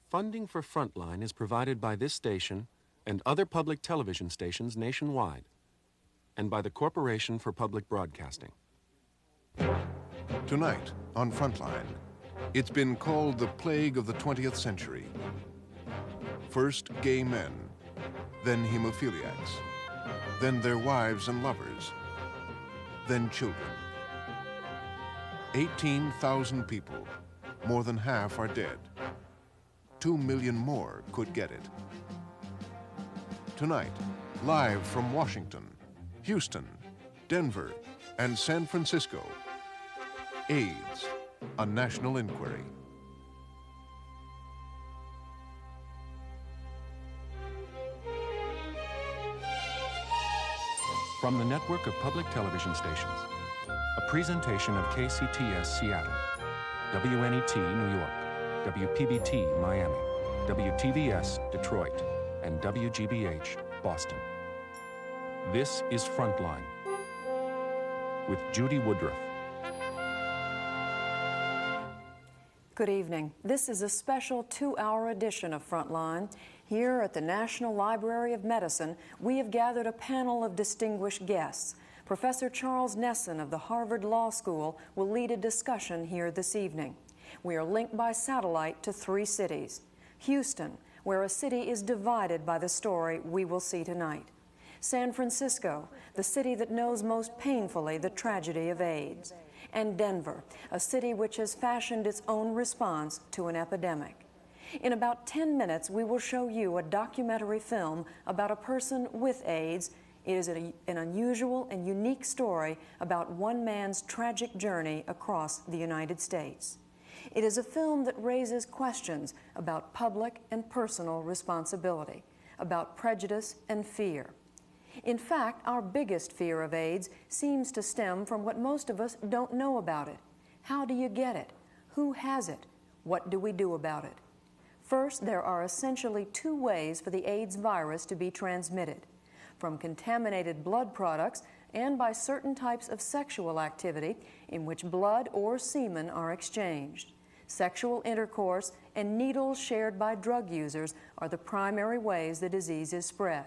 Funding for Frontline is provided by this station and other public television stations nationwide, and by the Corporation for Public Broadcasting. Tonight on Frontline, it's been called the plague of the 20th century. First gay men, then hemophiliacs, then their wives and lovers, then children. 18,000 people, more than half are dead. 2 million more could get it. Tonight, live from Washington, Houston, Denver, and San Francisco, AIDS, a national inquiry. From the network of public television stations, a presentation of KCTS Seattle, WNET New York, WPBT Miami, WTVS Detroit, and WGBH Boston. This is Frontline with Judy Woodruff. Good evening. This is a special 2-hour edition of Frontline. Here at the National Library of Medicine, we have gathered a panel of distinguished guests. Professor Charles Nesson of the Harvard Law School will lead a discussion here this evening. We are linked by satellite to 3 cities. Houston, where a city is divided by the story we will see tonight. San Francisco, the city that knows most painfully the tragedy of AIDS. And Denver, a city which has fashioned its own response to an epidemic. In about 10 minutes, we will show you a documentary film about a person with AIDS. It is an unusual and unique story about one man's tragic journey across the United States. It is a film that raises questions about public and personal responsibility, about prejudice and fear. In fact, our biggest fear of AIDS seems to stem from what most of us don't know about it. How do you get it? Who has it? What do we do about it? First, there are essentially 2 ways for the AIDS virus to be transmitted: from contaminated blood products and by certain types of sexual activity in which blood or semen are exchanged. Sexual intercourse and needles shared by drug users are the primary ways the disease is spread.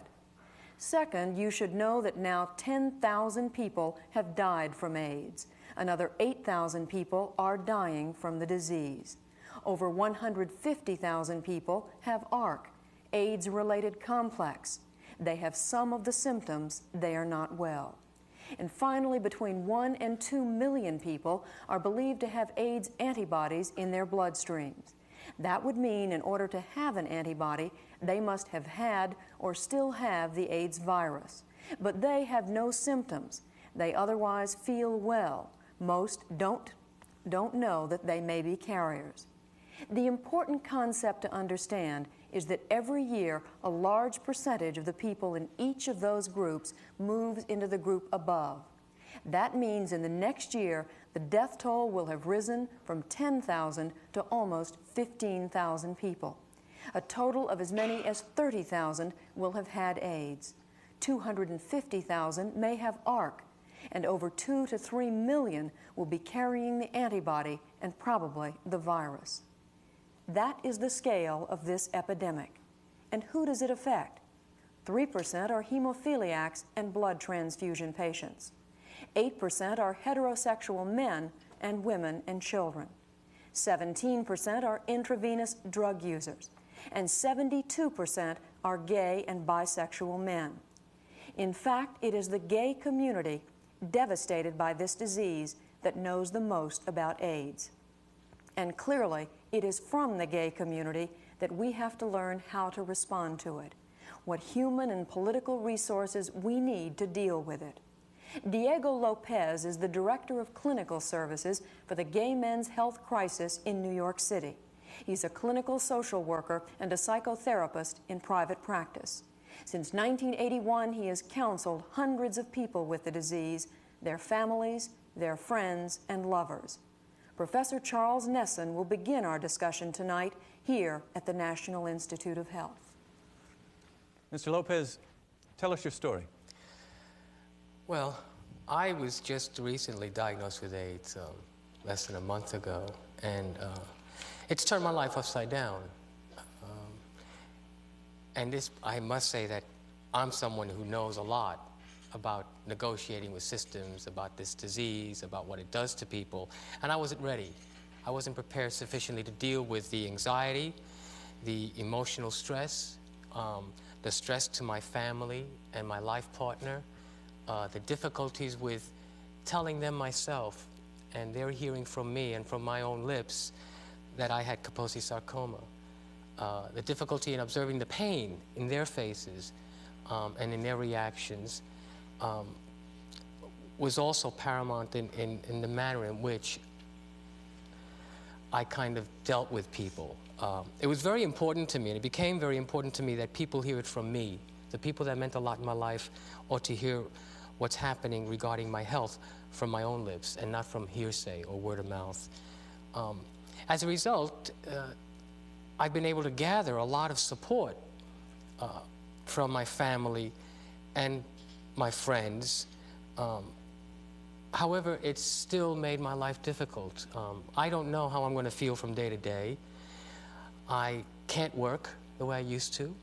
Second, you should know that now 10,000 people have died from AIDS. Another 8,000 people are dying from the disease. Over 150,000 people have ARC, AIDS-related complex. They have some of the symptoms. They are not well. And finally, between 1 and 2 million people are believed to have AIDS antibodies in their bloodstreams. That would mean in order to have an antibody, they must have had or still have the AIDS virus. But they have no symptoms. They otherwise feel well. Most don't know that they may be carriers. The important concept to understand is that every year a large percentage of the people in each of those groups moves into the group above. That means in the next year, the death toll will have risen from 10,000 to almost 15,000 people. A total of as many as 30,000 will have had AIDS. 250,000 may have ARC, and over 2 to 3 million will be carrying the antibody and probably the virus. That is the scale of this epidemic. And who does it affect? 3% are hemophiliacs and blood transfusion patients. 8% are heterosexual men and women and children. 17% are intravenous drug users. And 72% are gay and bisexual men. In fact, it is the gay community devastated by this disease that knows the most about AIDS. And clearly, it is from the gay community that we have to learn how to respond to it, what human and political resources we need to deal with it. Diego Lopez is the Director of Clinical Services for the Gay Men's Health Crisis in New York City. He's a clinical social worker and a psychotherapist in private practice. Since 1981, he has counseled hundreds of people with the disease, their families, their friends, and lovers. Professor Charles Nesson will begin our discussion tonight here at the National Institute of Health. Mr. Lopez, tell us your story. Well, I was just recently diagnosed with AIDS less than a month ago, and it's turned my life upside down. And this, I must say that I'm someone who knows a lot about negotiating with systems, about this disease, about what it does to people, and I wasn't ready. I wasn't prepared sufficiently to deal with the anxiety, the emotional stress, the stress to my family and my life partner, the difficulties with telling them myself, and they're hearing from me and from my own lips that I had Kaposi sarcoma. The difficulty in observing the pain in their faces and in their reactions was also paramount in the manner in which I kind of dealt with people. It was very important to me, and it became very important to me that people hear it from me. The people that meant a lot in my life ought to hear what's happening regarding my health from my own lips and not from hearsay or word of mouth. As a result, I've been able to gather a lot of support from my family and my friends. However, it's still made my life difficult. I don't know how I'm going to feel from day to day. I can't work the way I used to.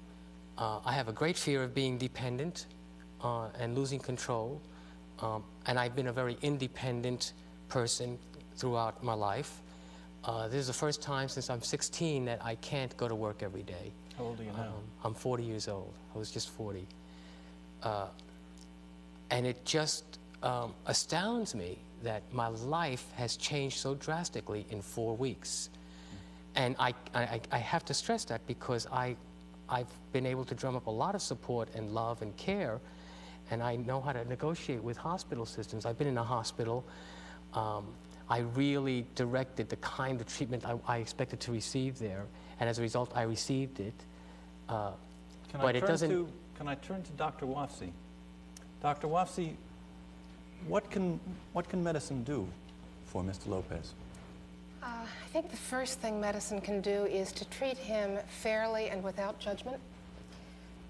I have a great fear of being dependent and losing control. And I've been a very independent person throughout my life. This is the first time since I'm 16 that I can't go to work every day. How old are you now? I'm 40 years old. I was just 40. And it just astounds me that my life has changed so drastically in 4 weeks. And I have to stress that because I've been able to drum up a lot of support and love and care, and I know how to negotiate with hospital systems. I've been in a hospital. I really directed the kind of treatment I expected to receive there, and as a result, I received it. Can I turn to Dr. Wafsi? Dr. Wafsi, what can medicine do for Mr. Lopez? I think the first thing medicine can do is to treat him fairly and without judgment,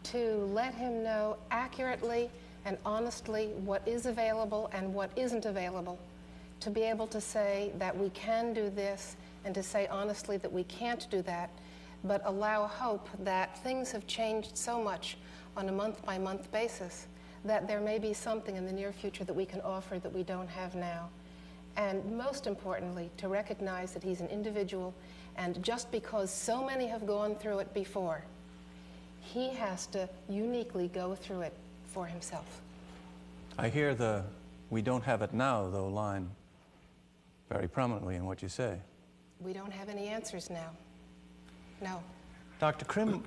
to let him know accurately and honestly what is available and what isn't available, to be able to say that we can do this and to say honestly that we can't do that, but allow hope that things have changed so much on a month-by-month basis that there may be something in the near future that we can offer that we don't have now. And most importantly, to recognize that he's an individual, and just because so many have gone through it before, he has to uniquely go through it for himself. I hear the "we don't have it now" though line very prominently in what you say. We don't have any answers now. No. Dr. Krim,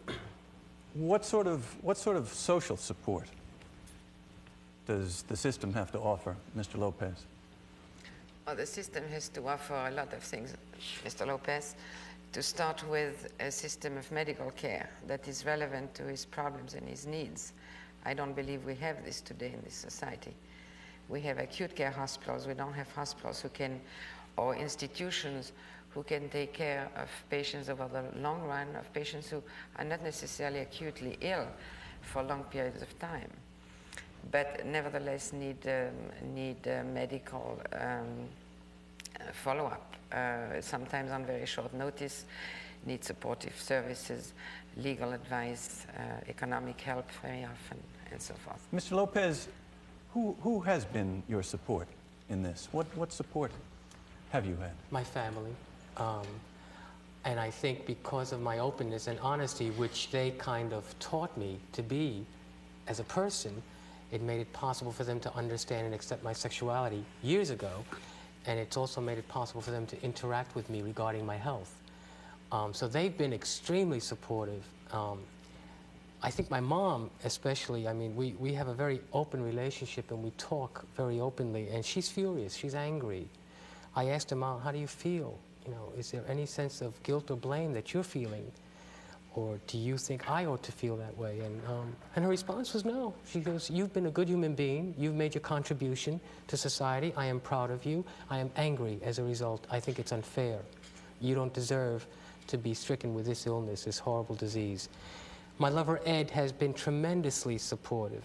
what sort of social support does the system have to offer Mr. Lopez? Well, the system has to offer a lot of things, Mr. Lopez, to start with a system of medical care that is relevant to his problems and his needs. I don't believe we have this today in this society. We have acute care hospitals. We don't have hospitals who can, or institutions who can take care of patients over the long run, of patients who are not necessarily acutely ill for long periods of time, but nevertheless need medical follow-up, sometimes on very short notice, need supportive services, legal advice, economic help very often, and so forth. Mr. Lopez, who has been your support in this? What support have you had? My family. And I think because of my openness and honesty, which they kind of taught me to be as a person, it made it possible for them to understand and accept my sexuality years ago, and it's also made it possible for them to interact with me regarding my health. So they've been extremely supportive. I think my mom especially, I mean, we have a very open relationship and we talk very openly, and she's furious, she's angry. I asked her, "Mom, how do you feel? You know, is there any sense of guilt or blame that you're feeling? Or do you think I ought to feel that way?" And her response was no. She goes, "You've been a good human being. You've made your contribution to society. I am proud of you. I am angry as a result. I think it's unfair. You don't deserve to be stricken with this illness, this horrible disease." My lover, Ed, has been tremendously supportive.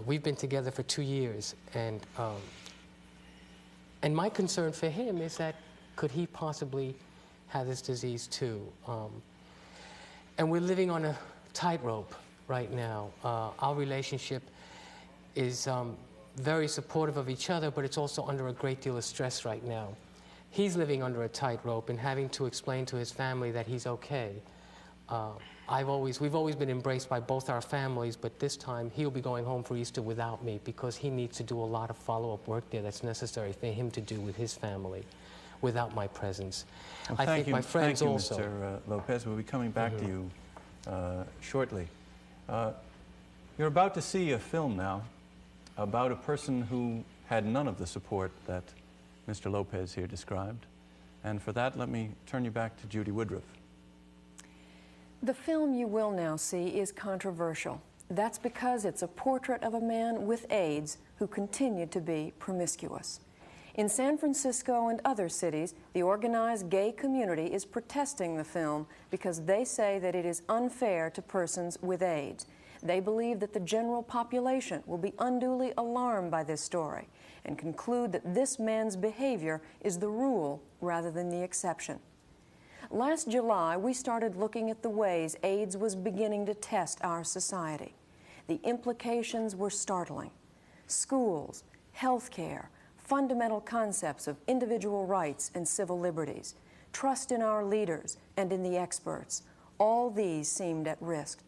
We've been together for 2 years, and my concern for him is that could he possibly have this disease too? And we're living on a tightrope right now. Our relationship is very supportive of each other, but it's also under a great deal of stress right now. He's living under a tightrope and having to explain to his family that he's okay. We've always been embraced by both our families, but this time he'll be going home for Easter without me because he needs to do a lot of follow-up work there that's necessary for him to do with his family without my presence. Well, I think my friends also. Thank you, Mr. Lopez. We'll be coming back to you shortly. You're about to see a film now about a person who had none of the support that Mr. Lopez here described. And for that, let me turn you back to Judy Woodruff. The film you will now see is controversial. That's because it's a portrait of a man with AIDS who continued to be promiscuous. In San Francisco and other cities, the organized gay community is protesting the film because they say that it is unfair to persons with AIDS. They believe that the general population will be unduly alarmed by this story and conclude that this man's behavior is the rule rather than the exception. Last July, we started looking at the ways AIDS was beginning to test our society. The implications were startling. Schools, health care, fundamental concepts of individual rights and civil liberties, trust in our leaders and in the experts, all these seemed at risk.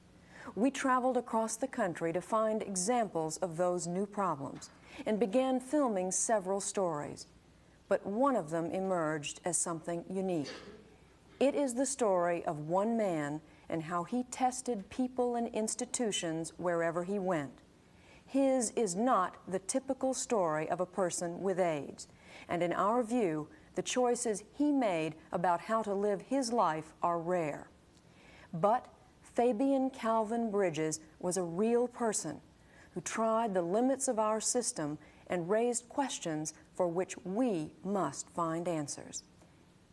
We traveled across the country to find examples of those new problems and began filming several stories. But one of them emerged as something unique. It is the story of one man and how he tested people and institutions wherever he went. His is not the typical story of a person with AIDS, and in our view, the choices he made about how to live his life are rare. But Fabian Calvin Bridges was a real person who tried the limits of our system and raised questions for which we must find answers.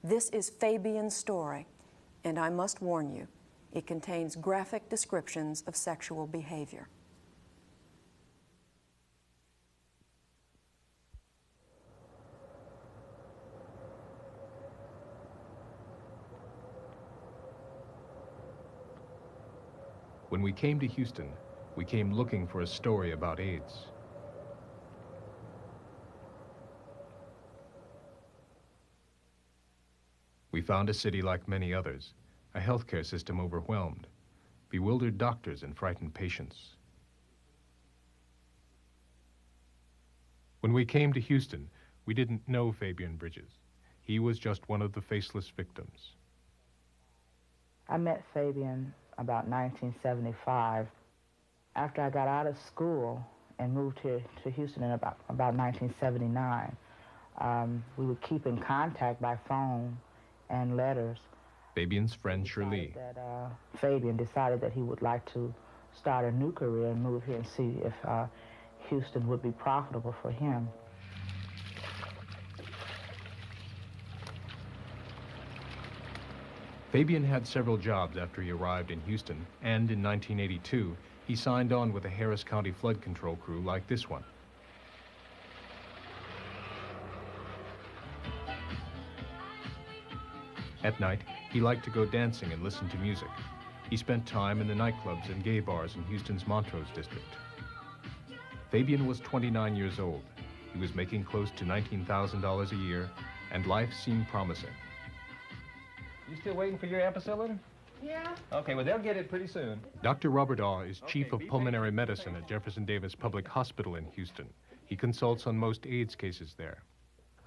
This is Fabian's story, and I must warn you, it contains graphic descriptions of sexual behavior. When we came to Houston, we came looking for a story about AIDS. We found a city like many others, a healthcare system overwhelmed, bewildered doctors and frightened patients. When we came to Houston, we didn't know Fabian Bridges. He was just one of the faceless victims. I met Fabian about 1975. After I got out of school and moved here to Houston in about 1979, we would keep in contact by phone and letters. Fabian's friend Shirley. Fabian decided that he would like to start a new career and move here and see if Houston would be profitable for him. Fabian had several jobs after he arrived in Houston, and in 1982, he signed on with a Harris County flood control crew like this one. At night, he liked to go dancing and listen to music. He spent time in the nightclubs and gay bars in Houston's Montrose district. Fabian was 29 years old. He was making close to $19,000 a year, and life seemed promising. You still waiting for your ampicillin? Yeah. Okay, well, they'll get it pretty soon. Dr. Robert Awe is Chief of Pulmonary Medicine at Jefferson Davis Public Hospital in Houston. He consults on most AIDS cases there.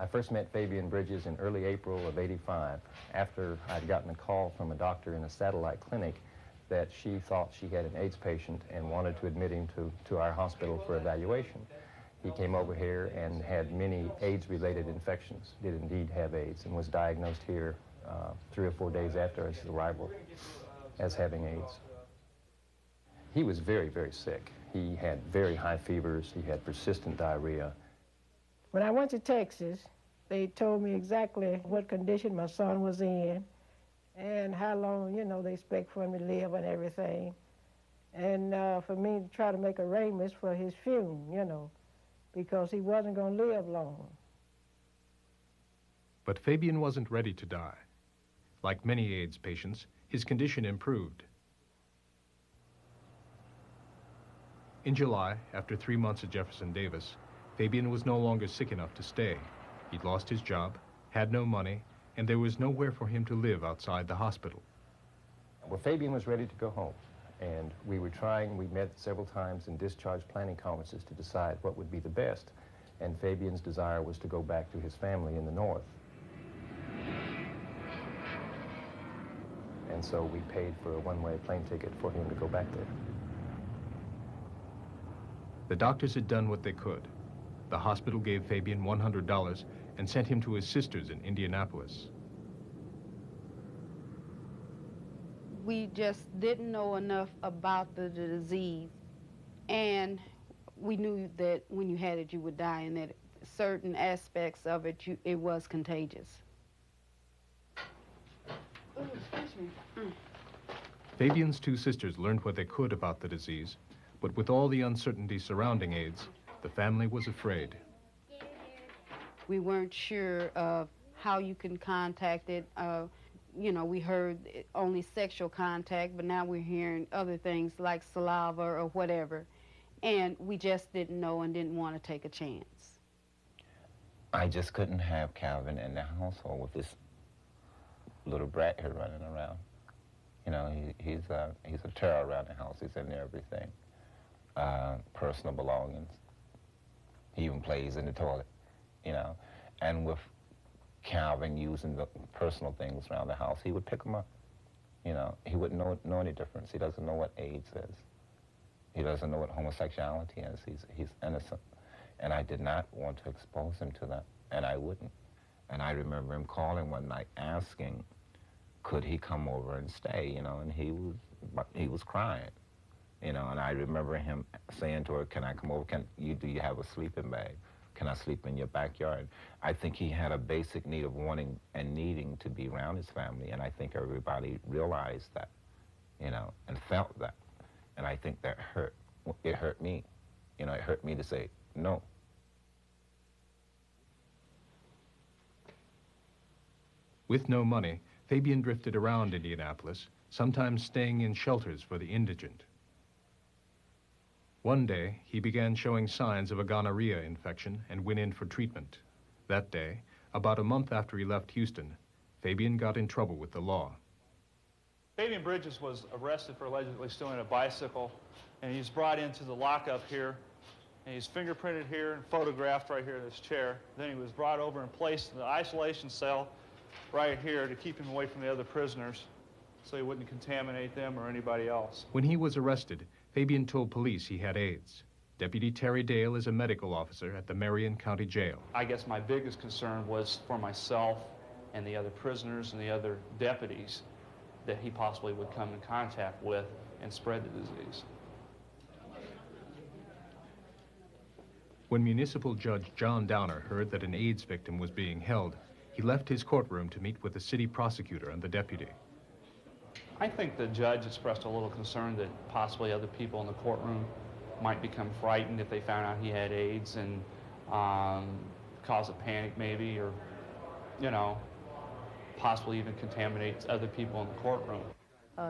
I first met Fabian Bridges in early April of '85 after I'd gotten a call from a doctor in a satellite clinic that she thought she had an AIDS patient and wanted to admit him to our hospital for evaluation. He came over here and had many AIDS-related infections, did indeed have AIDS, and was diagnosed here 3 or 4 days after his arrival as having AIDS. He was very, very sick. He had very high fevers. He had persistent diarrhea. When I went to Texas, they told me exactly what condition my son was in and how long, you know, they expect for him to live and everything. And for me to try to make arrangements for his funeral, you know, because he wasn't going to live long. But Fabian wasn't ready to die. Like many AIDS patients, his condition improved. In July, after 3 months at Jefferson Davis, Fabian was no longer sick enough to stay. He'd lost his job, had no money, and there was nowhere for him to live outside the hospital. Well, Fabian was ready to go home, and we met several times in discharge planning conferences to decide what would be the best, and Fabian's desire was to go back to his family in the north. And so we paid for a one-way plane ticket for him to go back there. The doctors had done what they could. The hospital gave Fabian $100 and sent him to his sisters in Indianapolis. We just didn't know enough about the disease, and we knew that when you had it, you would die, and that certain aspects of it, it was contagious. Ooh, excuse me. Fabian's two sisters learned what they could about the disease, but with all the uncertainty surrounding AIDS, the family was afraid. We weren't sure of how you can contact it. You know, we heard only sexual contact, but now we're hearing other things like saliva or whatever. And we just didn't know and didn't want to take a chance. I just couldn't have Calvin in the household with this little brat here running around. You know, he's a terror around the house. He's in everything. Personal belongings. He even plays in the toilet, you know. And with Calvin using the personal things around the house, he would pick them up. You know, he wouldn't know any difference. He doesn't know what AIDS is. He doesn't know what homosexuality is. He's innocent. And I did not want to expose him to that, and I wouldn't. And I remember him calling one night asking, could he come over and stay, you know, and he was crying, you know, and I remember him saying to her, can I come over, do you have a sleeping bag? Can I sleep in your backyard? I think he had a basic need of wanting and needing to be around his family, and I think everybody realized that, you know, and felt that. And I think that hurt. It hurt me. You know, it hurt me to say no. With no money, Fabian drifted around Indianapolis, sometimes staying in shelters for the indigent. One day, he began showing signs of a gonorrhea infection and went in for treatment. That day, about a month after he left Houston, Fabian got in trouble with the law. Fabian Bridges was arrested for allegedly stealing a bicycle, and he's brought into the lockup here, and he's fingerprinted here and photographed right here in this chair. Then he was brought over and placed in the isolation cell right here to keep him away from the other prisoners so he wouldn't contaminate them or anybody else. When he was arrested, Fabian told police he had AIDS. Deputy Terry Dale is a medical officer at the Marion County Jail. I guess my biggest concern was for myself and the other prisoners and the other deputies that he possibly would come in contact with and spread the disease. When Municipal Judge John Downer heard that an AIDS victim was being held, he left his courtroom to meet with the city prosecutor and the deputy. I think the judge expressed a little concern that possibly other people in the courtroom might become frightened if they found out he had AIDS and cause a panic maybe, or, you know, possibly even contaminate other people in the courtroom.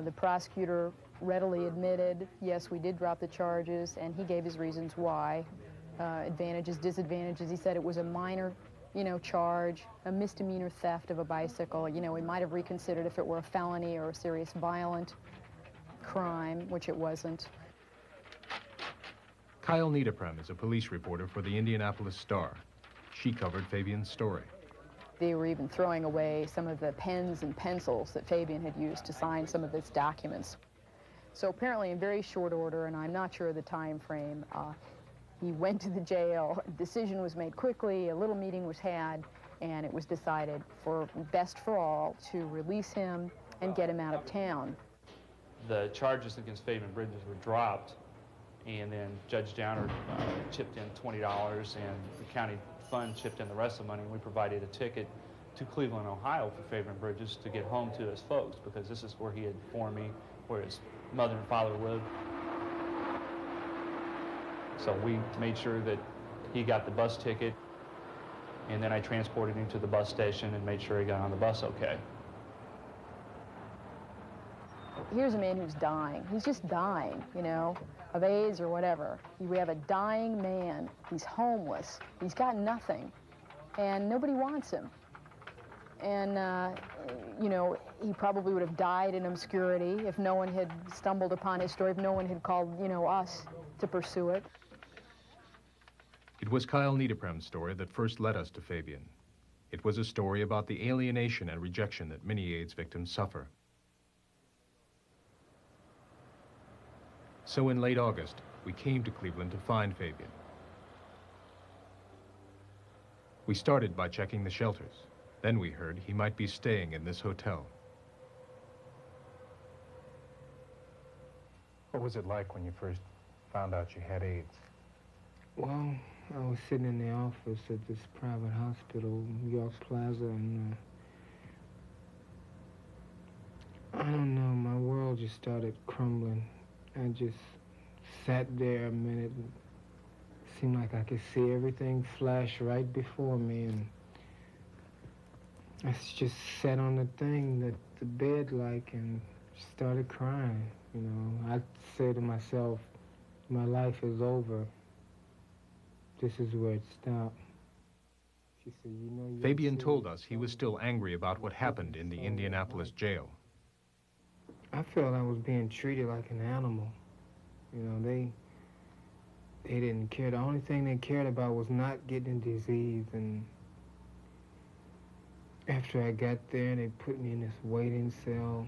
The prosecutor readily admitted, yes, we did drop the charges, and he gave his reasons why. Advantages, disadvantages. He said it was a minor, you know, charge, a misdemeanor theft of a bicycle. You know, we might have reconsidered if it were a felony or a serious violent crime, which it wasn't. Kyle Niederprem is a police reporter for the Indianapolis Star. She covered Fabian's story. They were even throwing away some of the pens and pencils that Fabian had used to sign some of his documents. So apparently in very short order, and I'm not sure of the time frame, he went to the jail, a decision was made quickly, a little meeting was had, and it was decided for best for all to release him and get him out of town. The charges against Fabian Bridges were dropped, and then Judge Downer chipped in $20, and the county fund chipped in the rest of the money, and we provided a ticket to Cleveland, Ohio for Fabian Bridges to get home to his folks, because this is where he had informed me where his mother and father lived. So we made sure that he got the bus ticket, and then I transported him to the bus station and made sure he got on the bus okay. here's a man who's dying. He's just dying, you know, of AIDS or whatever. We have a dying man. He's homeless. He's got nothing, and nobody wants him. And, you know, he probably would have died in obscurity if no one had stumbled upon his story, if no one had called, you know, us to pursue it. It was Kyle Niederprem's story that first led us to Fabian. It was a story about the alienation and rejection that many AIDS victims suffer. So in late August, we came to Cleveland to find Fabian. We started by checking the shelters. Then we heard he might be staying in this hotel. What was it like when you first found out you had AIDS? Well, I was sitting in the office at this private hospital, York Plaza, and I don't know, my world just started crumbling. I just sat there a minute and it seemed like I could see everything flash right before me, and I just sat on the thing, the bed, and started crying, you know. I said to myself, my life is over. This is where it stopped. She said, you know, Fabian told us he was still angry about what happened in the Indianapolis jail. I felt I was being treated like an animal. You know, they didn't care. The only thing they cared about was not getting disease. And after I got there, they put me in this waiting cell.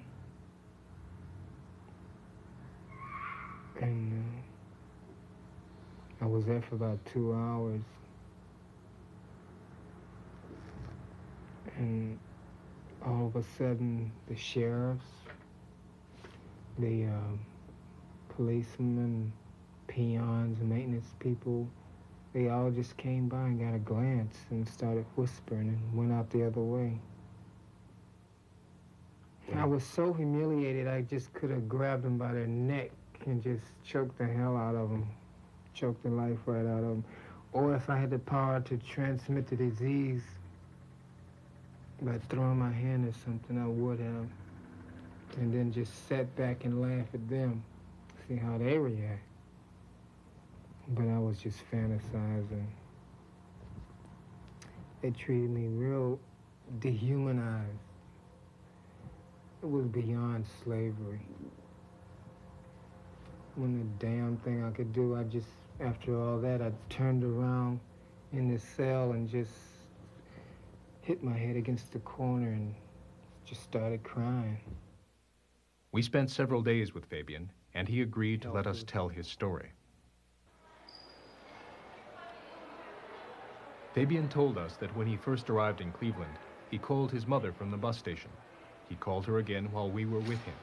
And I was there for about 2 hours. And all of a sudden, the sheriffs, the policemen, peons, maintenance people, they all just came by and got a glance and started whispering and went out the other way. I was so humiliated, I just could have grabbed them by their neck and just choked the hell out of them, choked the life right out of them. Or if I had the power to transmit the disease by throwing my hand at something, I would have. And then just sat back and laugh at them, see how they react. But I was just fantasizing. They treated me real dehumanized. It was beyond slavery. When the damn thing I could do, I just, after all that, I turned around in the cell and just hit my head against the corner and just started crying. We spent several days with Fabian, and he agreed to let us tell his story. Fabian told us that when he first arrived in Cleveland, he called his mother from the bus station. He called her again while we were with him.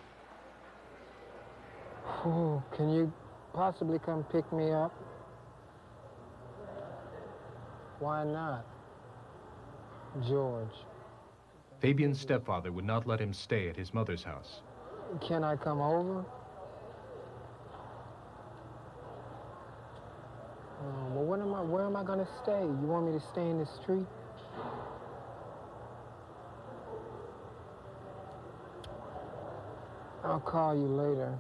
Oh, can you possibly come pick me up? Why not? George. Fabian's stepfather would not let him stay at his mother's house. Can I come over? Well, where am I gonna stay? You want me to stay in the street? I'll call you later.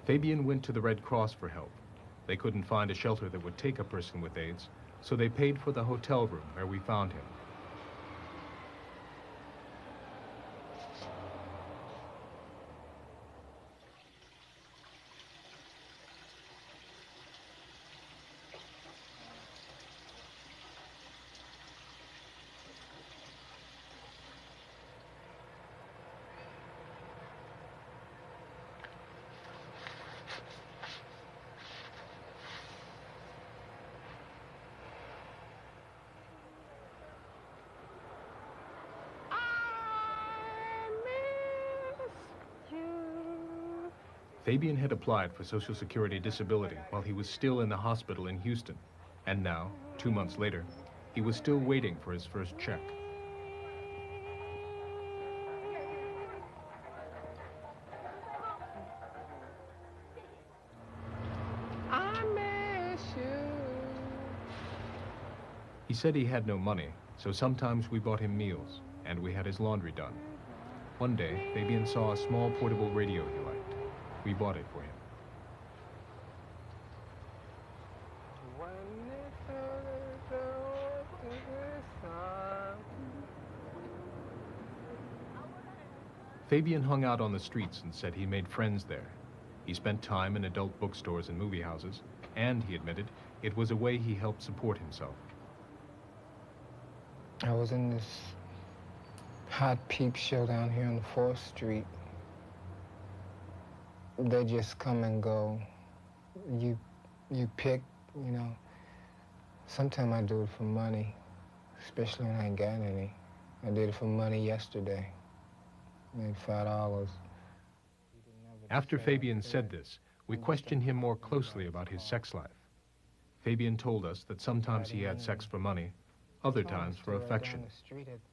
Fabian went to the Red Cross for help. They couldn't find a shelter that would take a person with AIDS, so they paid for the hotel room where we found him. Fabian had applied for Social Security disability while he was still in the hospital in Houston. And now, 2 months later, he was still waiting for his first check. I He said he had no money, so sometimes we bought him meals, and we had his laundry done. One day, Fabian saw a small portable radio he liked. We bought it for him. Fabian hung out on the streets and said he made friends there. He spent time in adult bookstores and movie houses, and he admitted it was a way he helped support himself. I was in this hot peep show down here on 4th Street. They just come and go. You pick, you know. Sometimes I do it for money, especially when I ain't got any. I did it for money yesterday. Made $5. After Fabian said this, we questioned him more closely about his sex life. Fabian told us that sometimes he had sex for money, other times for affection.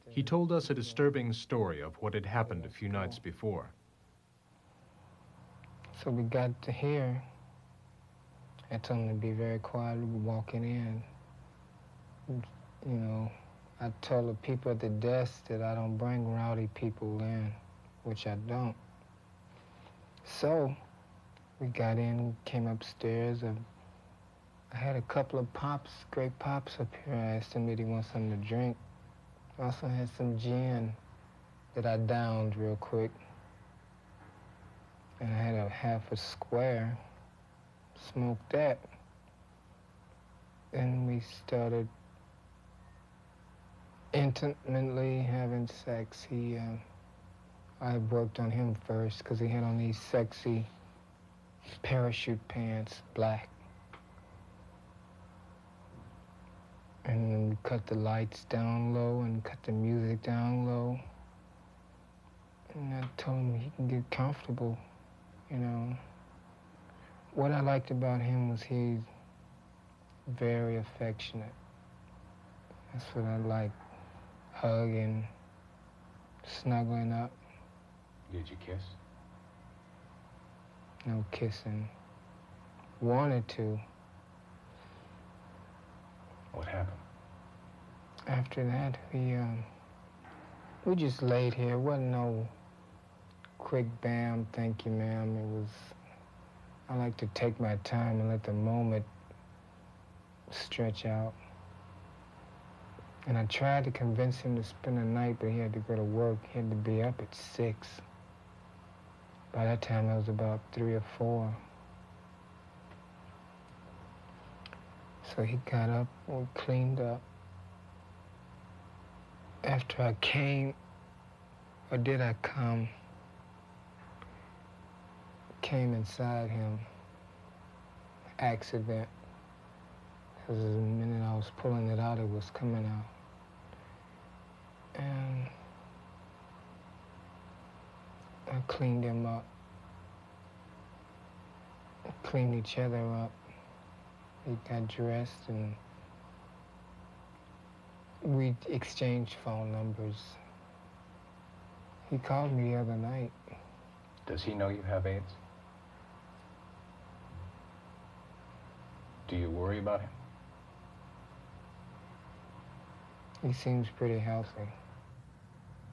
He told us a disturbing story of what had happened a few nights before. So we got to here. I told him to be very quiet. We were walking in. You know, I told the people at the desk that I don't bring rowdy people in, which I don't. So we got in, came upstairs. I had a couple of pops, great pops up here. I asked him if he wanted something to drink. I also had some gin that I downed real quick. And I had a half a square, smoked that. And we started intimately having sex. I worked on him first because he had on these sexy parachute pants, black. And then we cut the lights down low and cut the music down low. And I told him he can get comfortable, you know. What I liked about him was he's very affectionate. That's what I like, hugging, snuggling up. Did you kiss? No kissing. Wanted to. What happened? After that, we just laid here. It wasn't no quick bam, thank you, ma'am. It was, I like to take my time and let the moment stretch out. And I tried to convince him to spend the night, but he had to go to work. He had to be up at 6. By that time, I was about 3 or 4. So he got up and cleaned up. After I came, or did I come, came inside him, accident. Because the minute I was pulling it out, it was coming out. And I cleaned him up, cleaned each other up. He got dressed and we exchanged phone numbers. He called me the other night. Does he know you have AIDS? Do you worry about him? He seems pretty healthy.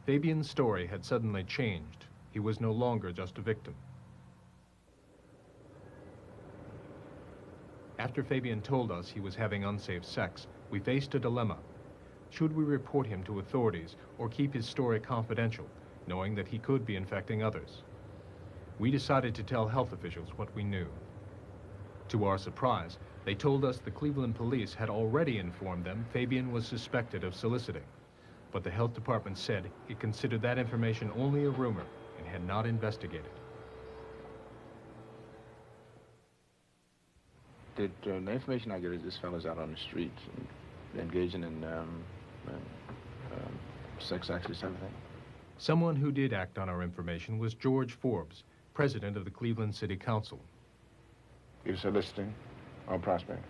Fabian's story had suddenly changed. He was no longer just a victim. After Fabian told us he was having unsafe sex, we faced a dilemma. Should we report him to authorities or keep his story confidential, knowing that he could be infecting others? We decided to tell health officials what we knew. To our surprise, they told us the Cleveland police had already informed them Fabian was suspected of soliciting. But the health department said it considered that information only a rumor and had not investigated. Did the information I get is this fellow's out on the streets and engaging in sex acts and everything? Someone who did act on our information was George Forbes, president of the Cleveland City Council. You're soliciting on Prospect?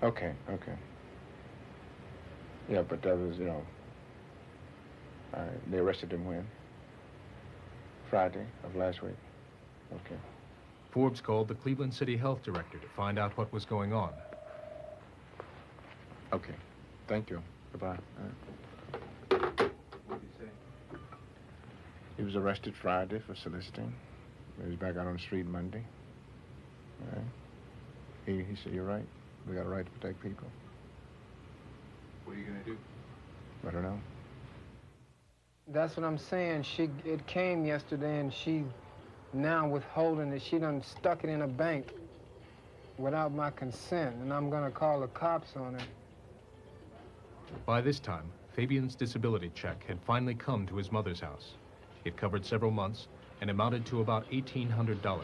Okay, okay. Yeah, but that was, you know, they arrested him when? Friday of last week. Okay. Forbes called the Cleveland City Health Director to find out what was going on. Okay. Thank you. Goodbye. He was arrested Friday for soliciting. He was back out on the street Monday. All right. He said, you're right. We got a right to protect people. What are you going to do? I don't know. That's what I'm saying. It came yesterday, and she now withholding it. She done stuck it in a bank without my consent, and I'm gonna call the cops on her. By this time, Fabian's disability check had finally come to his mother's house. It covered several months and amounted to about $1,800.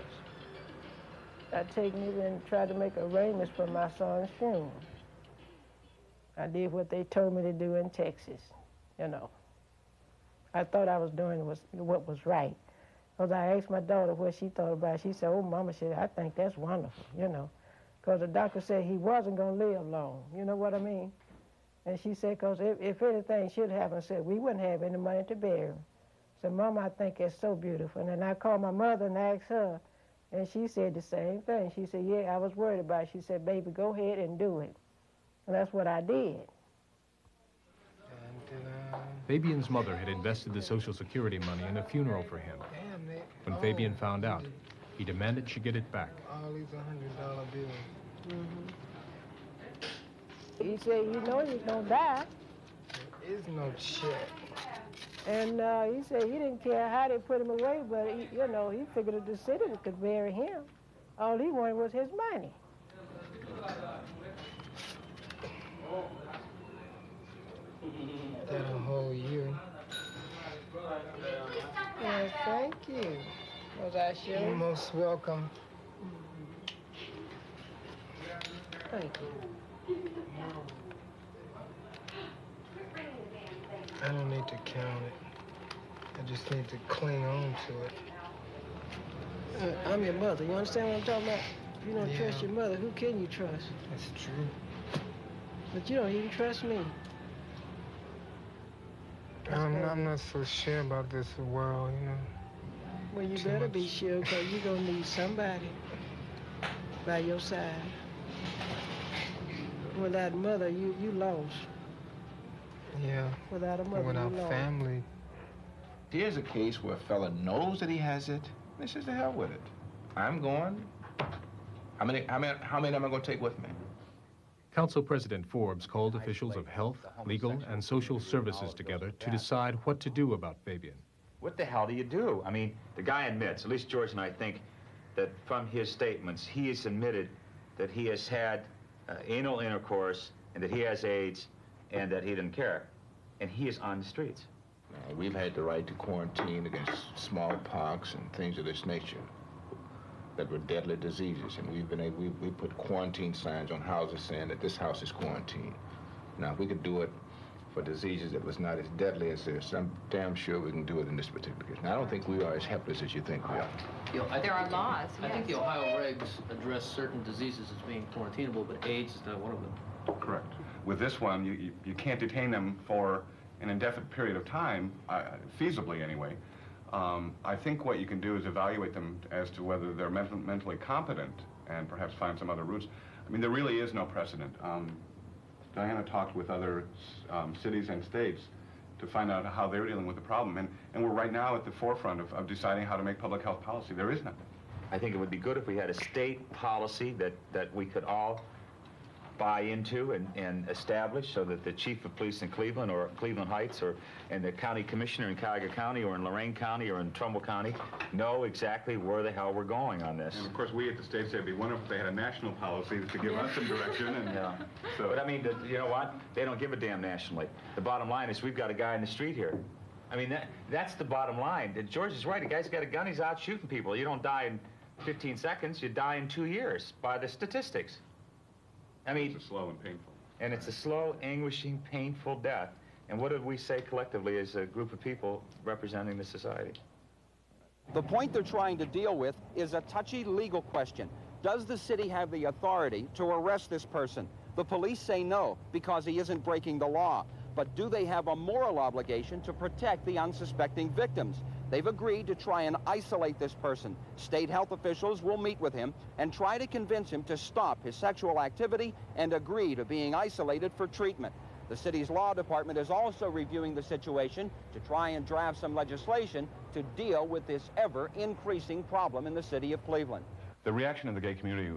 I taken it and tried to make arrangements for my son's funeral. I did what they told me to do in Texas, you know. I thought I was doing what was right. Because I asked my daughter what she thought about it. She said, oh, Mama said, I think that's wonderful, you know. Because the doctor said he wasn't going to live long, you know what I mean? And she said, because if anything should happen, said, we wouldn't have any money to bury him. I said, Mama, I think it's so beautiful. And then I called my mother and asked her, and she said the same thing. She said, yeah, I was worried about it. She said, baby, go ahead and do it. And that's what I did. Fabian's mother had invested the Social Security money in a funeral for him. When Fabian found out, he demanded she get it back. All these $100 bills. He said, you know you're going to die. There is no check. And he said he didn't care how they put him away, but, you know, he figured that the city could bury him. All he wanted was his money. That a whole year. Yeah, thank you. Was I sure? You're most welcome. Thank you. I don't need to count it. I just need to cling on to it. I'm your mother. You understand what I'm talking about? If you don't trust your mother, who can you trust? That's true. But you don't even trust me. I'm not so sure about this world, you know. Well, you better be sure, because you're going to need somebody by your side. Without mother, you lost. Yeah. Without a mother, without you lost. family. Here's a case where a fella knows that he has it, and he says, to hell with it. I'm going. How many am I going to take with me? Council President Forbes called officials of health, legal, and social services together to decide what to do about Fabian. What the hell do you do? I mean, the guy admits, at least George and I think, that from his statements, he has admitted that he has had anal intercourse and that he has AIDS and that he didn't care. And he is on the streets. We've had the right to quarantine against smallpox and things of this nature that were deadly diseases, and we put quarantine signs on houses saying that this house is quarantined. Now, if we could do it for diseases that was not as deadly as this, I'm damn sure we can do it in this particular case. Now, I don't think we are as helpless as you think we are. There are laws. I think the Ohio regs address certain diseases as being quarantinable, but AIDS is not one of them. Correct. With this one, you can't detain them for an indefinite period of time, feasibly anyway. I think what you can do is evaluate them as to whether they're mentally competent and perhaps find some other routes. I mean, there really is no precedent. Diana talked with other cities and states to find out how they're dealing with the problem. And we're right now at the forefront of deciding how to make public health policy. There is none. I think it would be good if we had a state policy that we could all buy into and establish, so that the chief of police in Cleveland or Cleveland Heights and the county commissioner in Cuyahoga County or in Lorain County or in Trumbull County know exactly where the hell we're going on this. And of course, we at the state say it'd be wonderful if they had a national policy to give us some direction. And so. But I mean, you know what? They don't give a damn nationally. The bottom line is we've got a guy in the street here. I mean, that's the bottom line. George is right. A guy's got a gun, he's out shooting people. You don't die in 15 seconds, you die in 2 years by the statistics. I mean, it's a slow and painful. And it's a slow, anguishing, painful death. And what did we say collectively as a group of people representing the society? The point they're trying to deal with is a touchy legal question. Does the city have the authority to arrest this person? The police say no, because he isn't breaking the law. But do they have a moral obligation to protect the unsuspecting victims? They've agreed to try and isolate this person. State health officials will meet with him and try to convince him to stop his sexual activity and agree to being isolated for treatment. The city's law department is also reviewing the situation to try and draft some legislation to deal with this ever-increasing problem in the city of Cleveland. The reaction of the gay community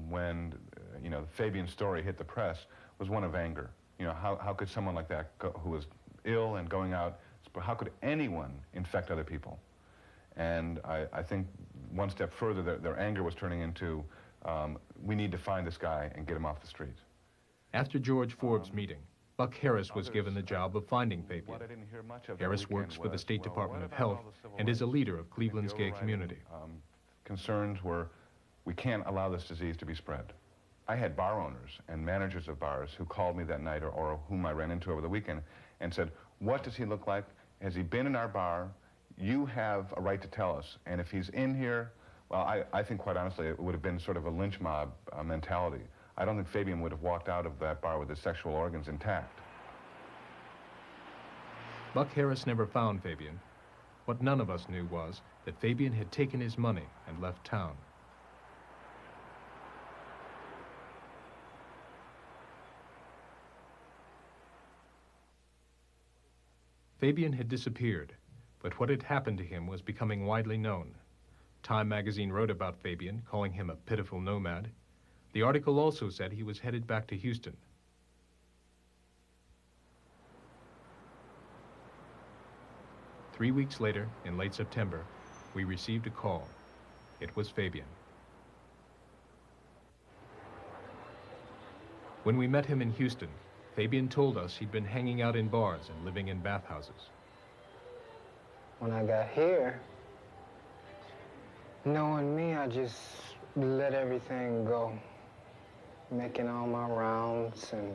when, Fabian's story hit the press was one of anger. How could someone like that, who was ill and going out, how could anyone infect other people? And I think one step further, their anger was turning into, we need to find this guy and get him off the street. After George Forbes' meeting, Buck Harris was given the job of finding Fabian. Harris works for the State Department of Health and is a leader of Cleveland's gay community. Concerns were, we can't allow this disease to be spread. I had bar owners and managers of bars who called me that night or whom I ran into over the weekend and said, what does he look like? Has he been in our bar? You have a right to tell us. And if he's in here, well, I think quite honestly it would have been sort of a lynch mob mentality. I don't think Fabian would have walked out of that bar with his sexual organs intact. Buck Harris never found Fabian. What none of us knew was that Fabian had taken his money and left town. Fabian had disappeared, but what had happened to him was becoming widely known. Time magazine wrote about Fabian, calling him a pitiful nomad. The article also said he was headed back to Houston. Three weeks later, in late September, we received a call. It was Fabian. When we met him in Houston, Fabian told us he'd been hanging out in bars and living in bathhouses. When I got here, knowing me, I just let everything go. Making all my rounds and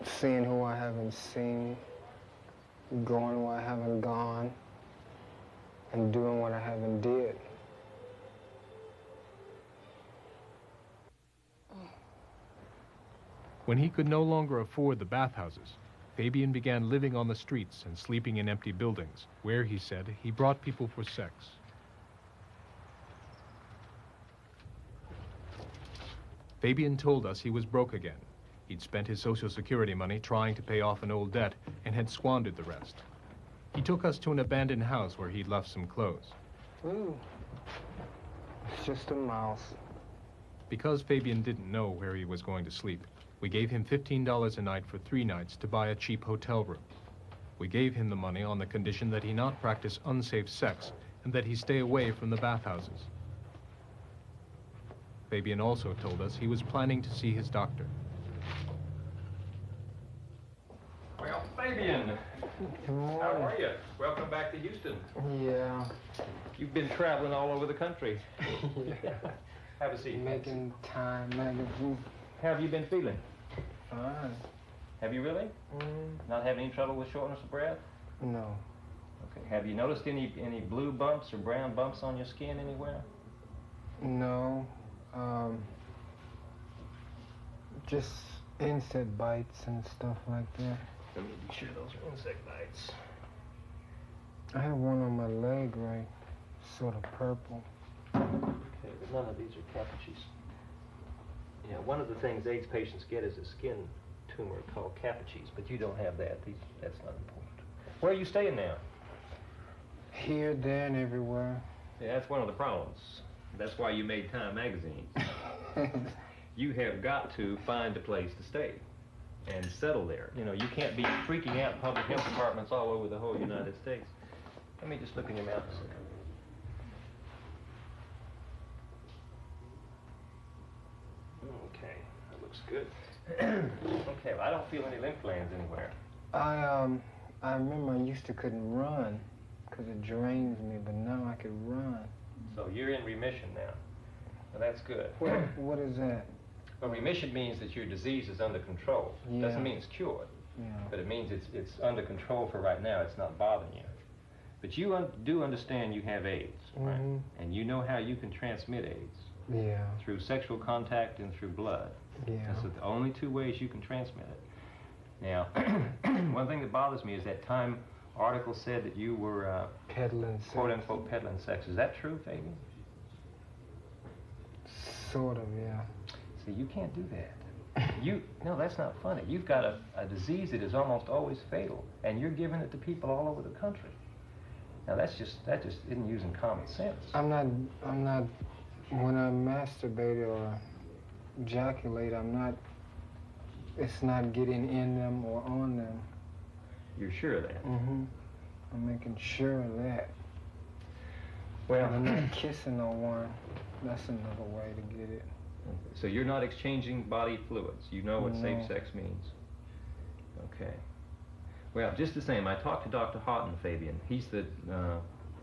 seeing who I haven't seen, going where I haven't gone, and doing what I haven't did. When he could no longer afford the bathhouses, Fabian began living on the streets and sleeping in empty buildings, where, he said, he brought people for sex. Fabian told us he was broke again. He'd spent his Social Security money trying to pay off an old debt and had squandered the rest. He took us to an abandoned house where he'd left some clothes. Ooh, it's just a mouse. Because Fabian didn't know where he was going to sleep, we gave him $15 a night for 3 nights to buy a cheap hotel room. We gave him the money on the condition that he not practice unsafe sex and that he stay away from the bathhouses. Fabian also told us he was planning to see his doctor. Well, Fabian, how are you? Welcome back to Houston. Yeah. You've been traveling all over the country. Yeah. Have a seat. Making Time magazine. How have you been feeling? Fine. Have you really? Not having any trouble with shortness of breath? No. Okay. Have you noticed any blue bumps or brown bumps on your skin anywhere? No. Just insect bites and stuff like that. Let me be sure those are insect bites. I have one on my leg, right? Sort of purple. Okay, but none of these are capuchins. Yeah, one of the things AIDS patients get is a skin tumor called capuchins, but you don't have that. That's not important. Where are you staying now? Here, there, and everywhere. Yeah, that's one of the problems. That's why you made Time magazine. You have got to find a place to stay and settle there. You know, you can't be freaking out public health departments all over the whole United States. Let me just look in your mouth a second. Okay, that looks good. Okay, well, I don't feel any lymph glands anywhere. I remember I used to couldn't run because it drains me, but now I can run. So you're in remission now. Well, that's good. What is that? Well, remission means that your disease is under control. Yeah. Doesn't mean it's cured, Yeah. but it means it's under control for right now. It's not bothering you. But you do understand you have AIDS, right? And you know how you can transmit AIDS. Yeah. Through sexual contact and through blood. Yeah. That's the only 2 ways you can transmit it. Now, one thing that bothers me is that Time article said that you were peddling sex. Quote unquote peddling sex. Is that true, Fabian? Sort of, yeah. See, you can't do that. No, that's not funny. You've got a disease that is almost always fatal, and you're giving it to people all over the country. Now that just isn't using common sense. I'm not, when I masturbate or ejaculate, it's not getting in them or on them. You're sure of that? Mm-hmm. I'm making sure of that. Well, I'm not kissing no one. That's another way to get it. So you're not exchanging body fluids. You know what No. safe sex means. Okay. Well, just the same, I talked to Dr. Houghton, Fabian. He's the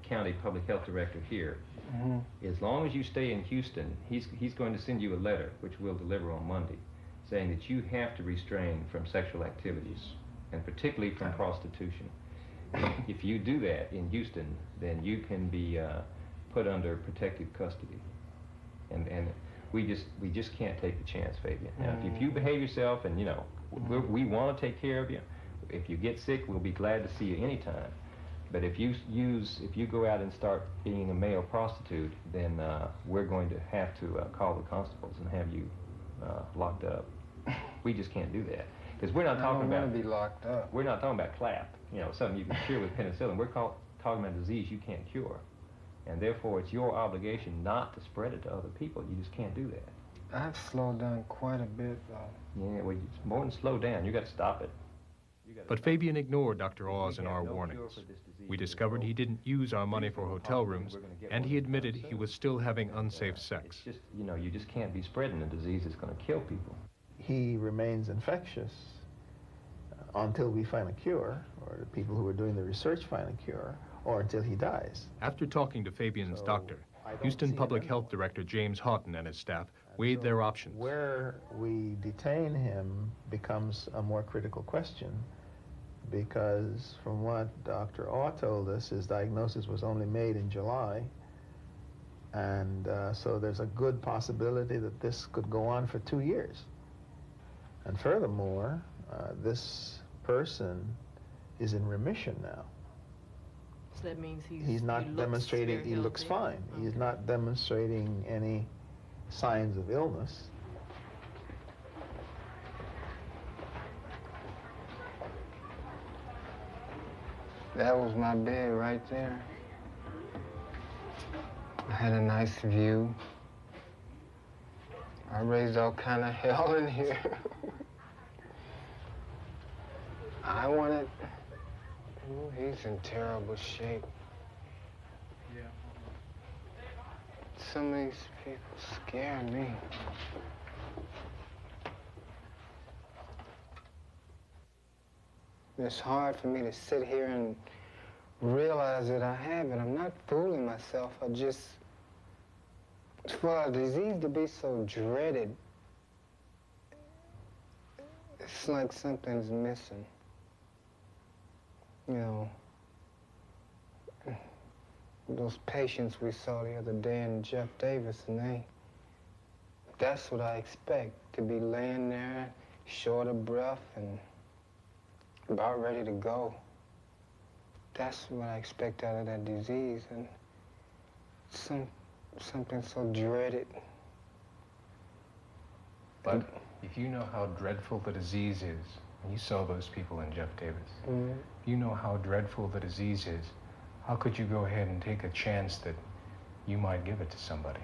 county public health director here. Mm-hmm. As long as you stay in Houston, he's going to send you a letter, which we'll deliver on Monday, saying that you have to restrain from sexual activities, and particularly from prostitution. If you do that in Houston, then you can be put under protective custody. And we just can't take the chance, Fabian. Now, if you behave yourself, and we want to take care of you. If you get sick, we'll be glad to see you anytime. But if you go out and start being a male prostitute, then we're going to have to call the constables and have you locked up. We just can't do that, because we're not talking about. I don't want to be locked up. We're not talking about clap. Something you can cure with penicillin. We're talking about a disease you can't cure, and therefore it's your obligation not to spread it to other people. You just can't do that. I've slowed down quite a bit, though. Yeah, well, it's more than slow down. You got to stop it. But Fabian ignored Dr. Oz and our warnings. We discovered he didn't use our money for hotel rooms, and he admitted he was still having unsafe sex. It's just, you just can't be spreading a disease that's going to kill people. He remains infectious until we find a cure, or the people who are doing the research find a cure, or until he dies. After talking to Fabian's doctor, Houston Public Health Director James Houghton and his staff weighed their options. Where we detain him becomes a more critical question, because from what Dr. Aw told us, his diagnosis was only made in July, and so there's a good possibility that this could go on for 2 years. And furthermore, this person is in remission now. So that means he's not demonstrating, he looks fine. Okay. He's not demonstrating any signs of illness. That was my bed right there. I had a nice view. I raised all kind of hell in here. I wanted... Ooh, he's in terrible shape. Yeah. Some of these people scare me. It's hard for me to sit here and realize that I have it. I'm not fooling myself. For a disease to be so dreaded, it's like something's missing. Those patients we saw the other day in Jeff Davis, and that's what I expect, to be laying there, short of breath and about ready to go. That's what I expect out of that disease, and something so dreaded. But if you know how dreadful the disease is, and you saw those people in Jeff Davis, if you know how dreadful the disease is, how could you go ahead and take a chance that you might give it to somebody?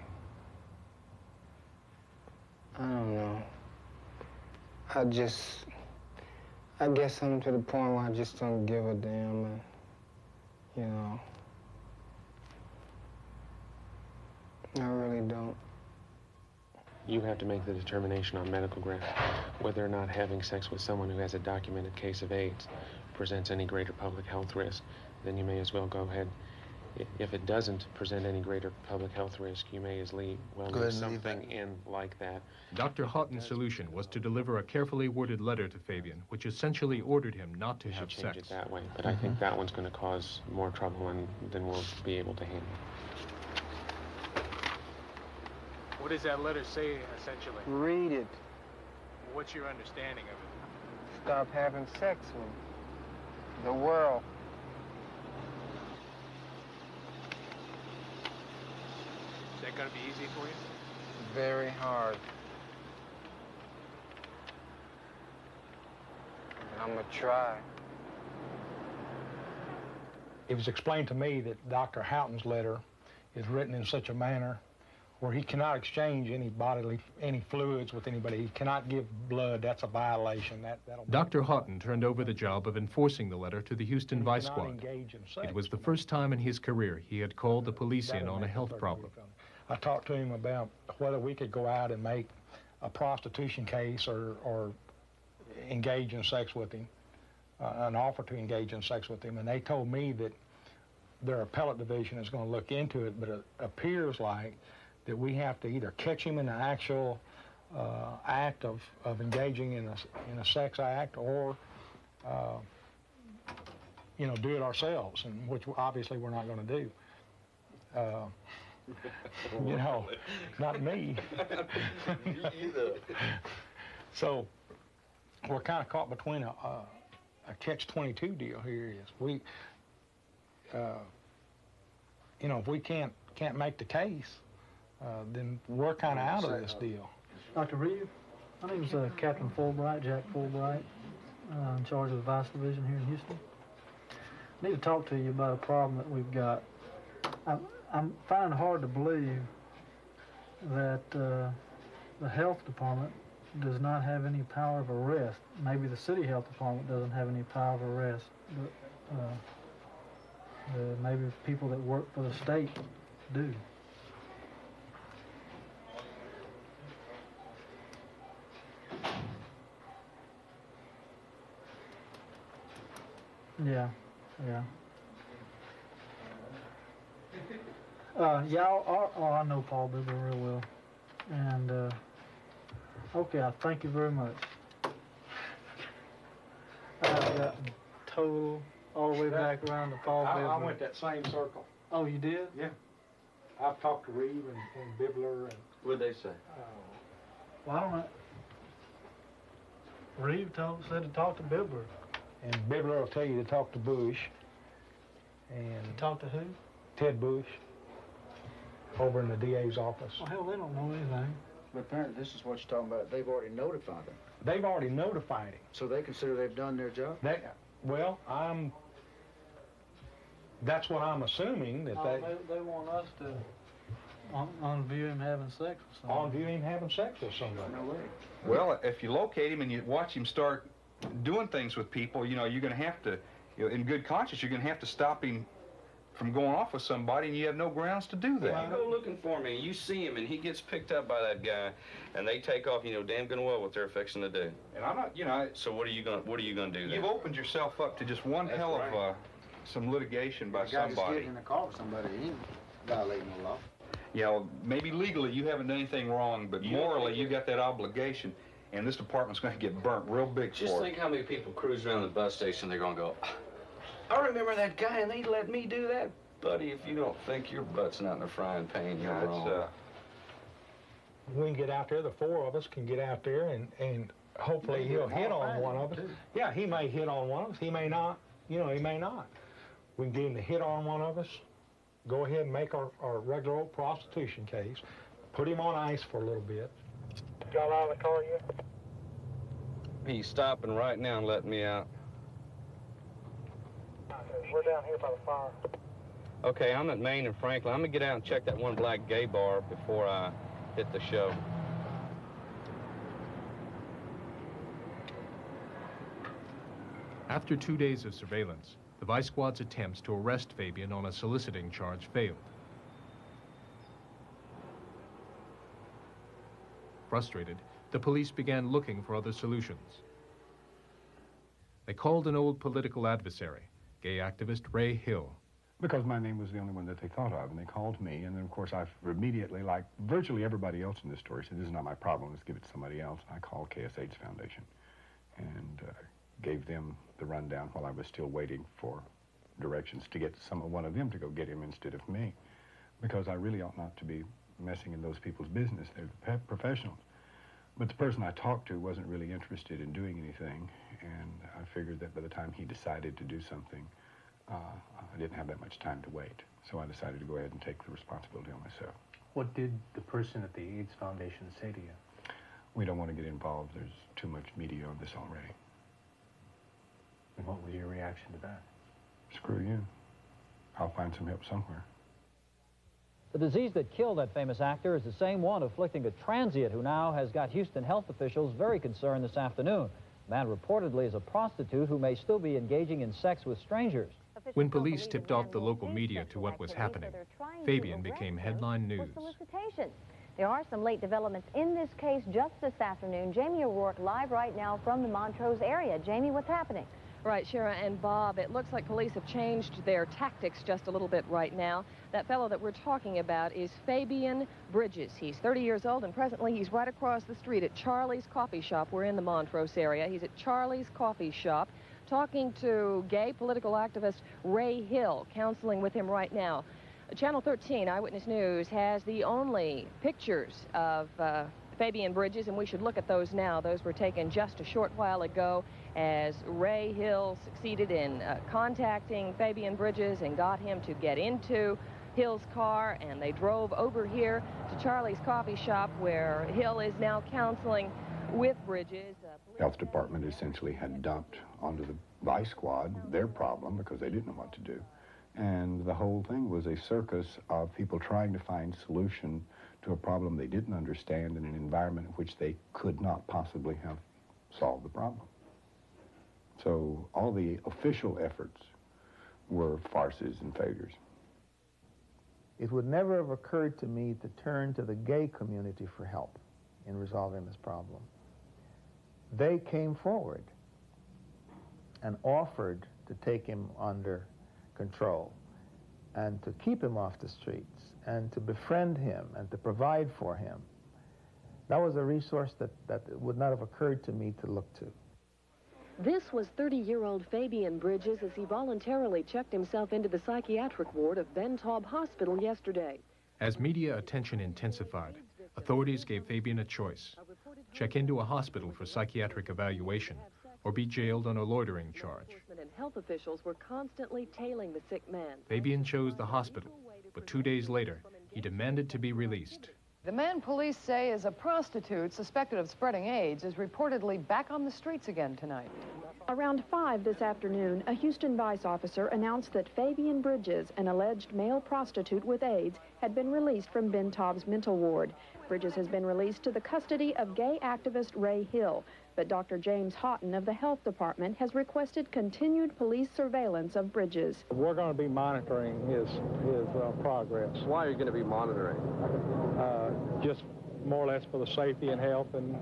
I don't know. I guess I'm to the point where I just don't give a damn, I really don't. You have to make the determination on medical grounds whether or not having sex with someone who has a documented case of AIDS presents any greater public health risk. Then you may as well go ahead. If it doesn't present any greater public health risk, you may as well leave something in like that. Dr. Houghton's solution was to deliver a carefully worded letter to Fabian, which essentially ordered him not to have sex. Change it that way, but I think that one's going to cause more trouble than we'll be able to handle. What does that letter say, essentially? Read it. What's your understanding of it? Stop having sex with me. The world. Is that going to be easy for you? Very hard. I'm gonna try. It was explained to me that Dr. Houghton's letter is written in such a manner where he cannot exchange any fluids with anybody. He cannot give blood. That's a violation. Dr. Houghton turned over the job of enforcing the letter to the Houston Vice Squad. It was the first time in his career he had called the police in on a health problem. I talked to him about whether we could go out and make a prostitution case or engage in sex with him, an offer to engage in sex with him, and they told me that their appellate division is going to look into it, but it appears like that we have to either catch him in the actual act of engaging in a sex act or, you know, do it ourselves, and which obviously we're not going to do. You know, not me. Me either. So we're kind of caught between a catch-22 deal here. We, you know, if we can't make the case, then we're kind of out of this deal. Dr. Reeve, my name is Captain Fulbright, Jack Fulbright, in charge of the Vice Division here in Houston. I need to talk to you about a problem that we've got. I'm finding it hard to believe that the health department does not have any power of arrest. Maybe the city health department doesn't have any power of arrest, but maybe people that work for the state do. Yeah, yeah. Yeah, I know Paul Bibler real well. And, okay, I thank you very much. I've gotten total all the way back around to Paul Bibler. I went that same circle. Oh, you did? Yeah. I've talked to Reeve and Bibler. And, what'd they say? Well, I don't know. Reeve said to talk to Bibler. And Bibler will tell you to talk to Bush. And talk to who? Ted Bush, over in the DA's office. Well, hell, they don't know anything. But apparently this is what you're talking about. They've already notified them. They've already notified him. So they consider they've done their job? Well, that's what I'm assuming, that they want us to on-view him having sex with somebody. On-view him having sex with somebody. No way. Well, if you locate him and you watch him start doing things with people, you know, you're going to have to, you know, in good conscience, you're going to have to stop him from going off with somebody, and you have no grounds to do that. You go looking for me, and you see him, and he gets picked up by that guy, and they take off. You know damn good and well what they're fixing to do. And I'm not, you know. So what are you gonna do then? You've opened yourself up to just one hell of some litigation by The guy somebody. just getting in a car with somebody, he ain't violating the law. Yeah, well, maybe legally you haven't done anything wrong, but morally you got that obligation, and this department's going to get burnt real big Just for think it. how many people cruise around the bus station. They're gonna go, I remember that guy, and they let me do that. Buddy, if you don't think your butt's not in a frying pan, you're wrong. We can get out there, the four of us can get out there, and hopefully he'll hit on one of us. Yeah, he may hit on one of us. He may not. You know, he may not. We can get him to hit on one of us, go ahead and make our regular old prostitution case, put him on ice for a little bit. Y'all out of the car yet? He's stopping right now and letting me out. We're down here by the fire. Okay, I'm at Main and Franklin. I'm gonna get out and check that one black gay bar before I hit the show. After 2 days of surveillance, the Vice Squad's attempts to arrest Fabian on a soliciting charge failed. Frustrated, the police began looking for other solutions. They called an old political adversary, gay activist Ray Hill. Because my name was the only one that they thought of, and they called me, and then of course I immediately, like virtually everybody else in this story, said, this is not my problem, let's give it to somebody else. I called KSH Foundation and gave them the rundown while I was still waiting for directions to get one of them to go get him instead of me, because I really ought not to be messing in those people's business. They're the professionals. But the person I talked to wasn't really interested in doing anything, and I figured that by the time he decided to do something, I didn't have that much time to wait. So I decided to go ahead and take the responsibility on myself. What did the person at the AIDS Foundation say to you? We don't want to get involved. There's too much media on this already. And what was your reaction to that? Screw you. I'll find some help somewhere. The disease that killed that famous actor is the same one afflicting a transient who now has got Houston health officials very concerned this afternoon. The man reportedly is a prostitute who may still be engaging in sex with strangers. When police tipped off the local media to what was happening, Fabian became headline news. There are some late developments in this case just this afternoon. Jamie O'Rourke live right now from the Montrose area. Jamie, what's happening? Right, Shara and Bob, it looks like police have changed their tactics just a little bit right now. That fellow that we're talking about is Fabian Bridges. He's 30 years old, and presently he's right across the street at Charlie's Coffee Shop. We're in the Montrose area. He's at Charlie's Coffee Shop talking to gay political activist Ray Hill, counseling with him right now. Channel 13 Eyewitness News has the only pictures of Fabian Bridges, and we should look at those now. Those were taken just a short while ago as Ray Hill succeeded in contacting Fabian Bridges and got him to get into Hill's car, and they drove over here to Charlie's Coffee Shop where Hill is now counseling with Bridges. Health department essentially had dumped onto the vice squad their problem because they didn't know what to do. And the whole thing was a circus of people trying to find solution to a problem they didn't understand in an environment in which they could not possibly have solved the problem. So all the official efforts were farces and failures. It would never have occurred to me to turn to the gay community for help in resolving this problem. They came forward and offered to take him under control and to keep him off the streets and to befriend him and to provide for him. That was a resource that would not have occurred to me to look to. This was 30-year-old Fabian Bridges as he voluntarily checked himself into the psychiatric ward of Ben Taub Hospital yesterday. As media attention intensified, authorities gave Fabian a choice: check into a hospital for psychiatric evaluation or be jailed on a loitering charge. Enforcement and health officials were constantly tailing the sick man. Fabian chose the hospital, but 2 days later, he demanded to be released. The man police say is a prostitute suspected of spreading AIDS is reportedly back on the streets again tonight. Around 5 this afternoon, a Houston Vice officer announced that Fabian Bridges, an alleged male prostitute with AIDS, had been released from Ben Taub's mental ward. Bridges has been released to the custody of gay activist Ray Hill, but Dr. James Houghton of the Health Department has requested continued police surveillance of Bridges. We're going to be monitoring his progress. Why are you going to be monitoring? Just more or less for the safety and health and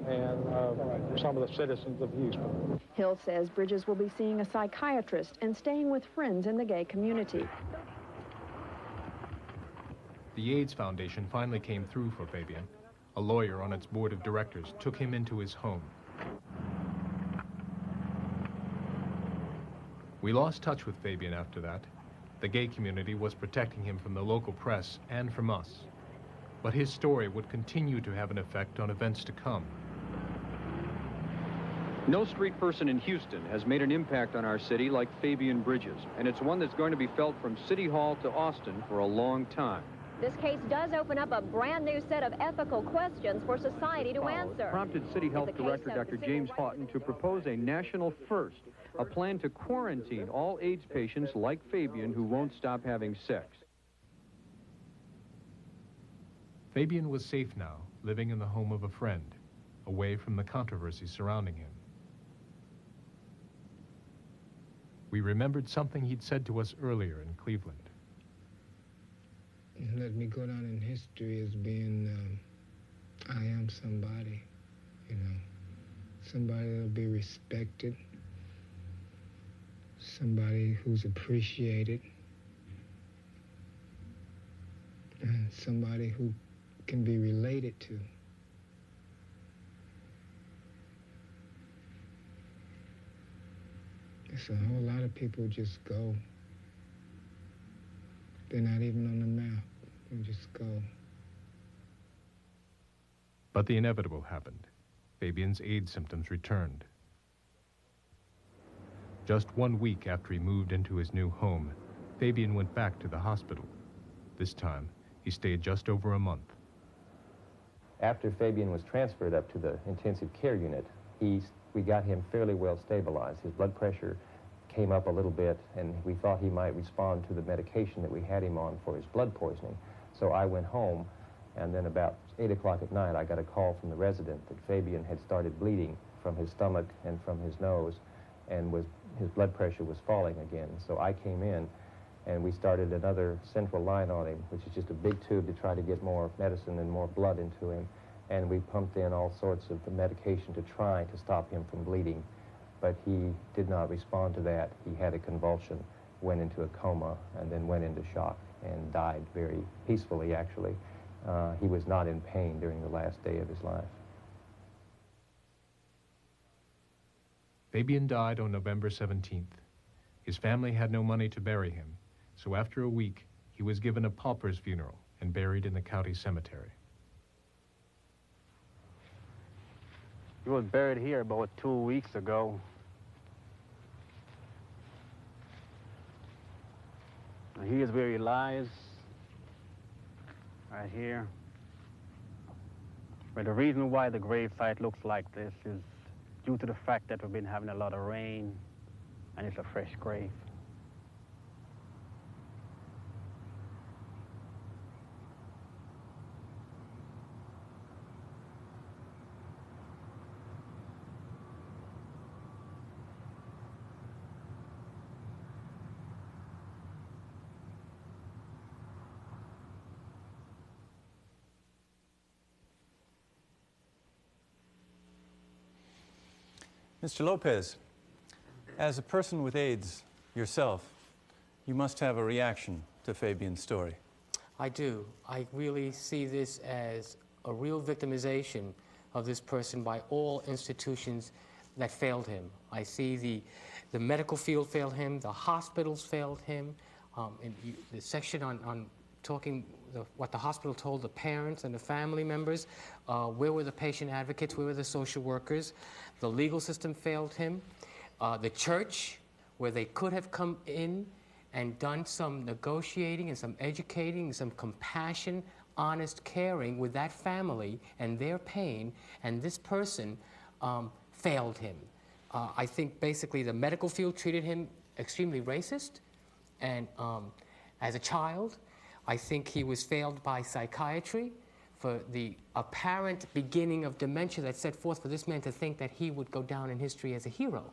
some of the citizens of Houston. Hill says Bridges will be seeing a psychiatrist and staying with friends in the gay community. The AIDS Foundation finally came through for Fabian. A lawyer on its board of directors took him into his home. We lost touch with Fabian after that. The gay community was protecting him from the local press and from us. But his story would continue to have an effect on events to come. No street person in Houston has made an impact on our city like Fabian Bridges, and it's one that's going to be felt from City Hall to Austin for a long time. This case does open up a brand new set of ethical questions for society to answer. Prompted City Health Director Dr. James Houghton to propose a national first, a plan to quarantine all AIDS patients like Fabian who won't stop having sex. Fabian was safe now, living in the home of a friend, away from the controversy surrounding him. We remembered something he'd said to us earlier in Cleveland. Let me go down in history as being, I am somebody, you know, somebody that'll be respected, somebody who's appreciated, and somebody who can be related to. There's a whole lot of people just go. They're not even on the map. They just go. But the inevitable happened. Fabian's AIDS symptoms returned. Just 1 week after he moved into his new home, Fabian went back to the hospital. This time, he stayed just over a month. After Fabian was transferred up to the intensive care unit, we got him fairly well stabilized. His blood pressure came up a little bit, and we thought he might respond to the medication that we had him on for his blood poisoning. So I went home, and then about 8 o'clock at night, I got a call from the resident that Fabian had started bleeding from his stomach and from his nose, and his blood pressure was falling again. So I came in, and we started another central line on him, which is just a big tube to try to get more medicine and more blood into him. And we pumped in all sorts of the medication to try to stop him from bleeding. But he did not respond to that. He had a convulsion, went into a coma, and then went into shock and died very peacefully, actually. He was not in pain during the last day of his life. Fabian died on November 17th. His family had no money to bury him, so after a week, he was given a pauper's funeral and buried in the county cemetery. He was buried here about 2 weeks ago. And here's where he lies, right here. But the reason why the grave site looks like this is due to the fact that we've been having a lot of rain, and it's a fresh grave. Mr. Lopez, as a person with AIDS yourself, you must have a reaction to Fabian's story. I do. I really see this as a real victimization of this person by all institutions that failed him. I see the medical field failed him, the hospitals failed him, the section on talking what the hospital told the parents and the family members, where were the patient advocates, where were the social workers? The legal system failed him. The church, where they could have come in and done some negotiating and some educating, some compassion, honest caring with that family and their pain, and this person failed him. I think basically the medical field treated him extremely racist, and as a child, I think he was failed by psychiatry for the apparent beginning of dementia that set forth for this man to think that he would go down in history as a hero.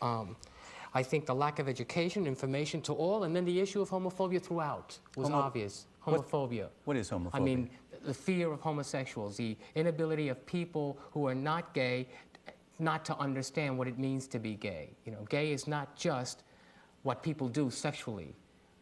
I think the lack of education, information to all, and then the issue of homophobia throughout was obvious. Homophobia. What is homophobia? I mean, the fear of homosexuals, the inability of people who are not gay not to understand what it means to be gay. You know, gay is not just what people do sexually.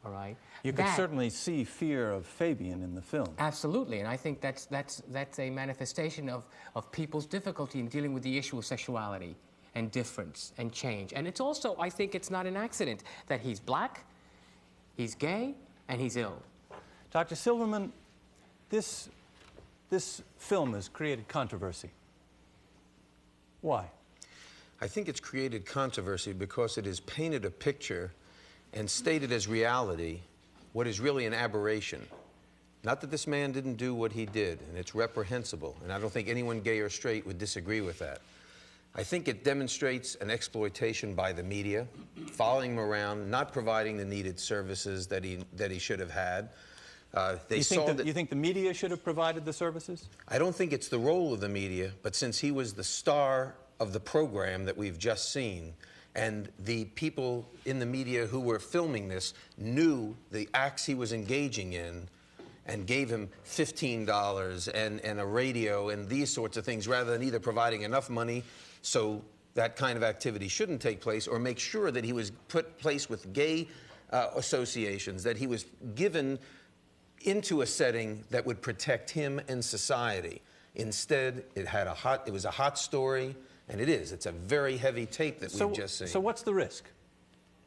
All right. You could certainly see fear of Fabian in the film. Absolutely, and I think that's a manifestation of people's difficulty in dealing with the issue of sexuality and difference and change. And it's also, I think it's not an accident that he's black, he's gay, and he's ill. Dr. Silverman, this film has created controversy. Why? I think it's created controversy because it has painted a picture and stated as reality what is really an aberration. Not that this man didn't do what he did, and it's reprehensible, and I don't think anyone gay or straight would disagree with that. I think it demonstrates an exploitation by the media, following him around, not providing the needed services that he should have had. You think the media should have provided the services? I don't think it's the role of the media, but since he was the star of the program that we've just seen, and the people in the media who were filming this knew the acts he was engaging in and gave him $15 and a radio and these sorts of things, rather than either providing enough money so that kind of activity shouldn't take place, or make sure that he was placed with gay associations, that he was given into a setting that would protect him and society. Instead, it was a hot story. And it is. It's a very heavy tape that we've just seen. So what's the risk?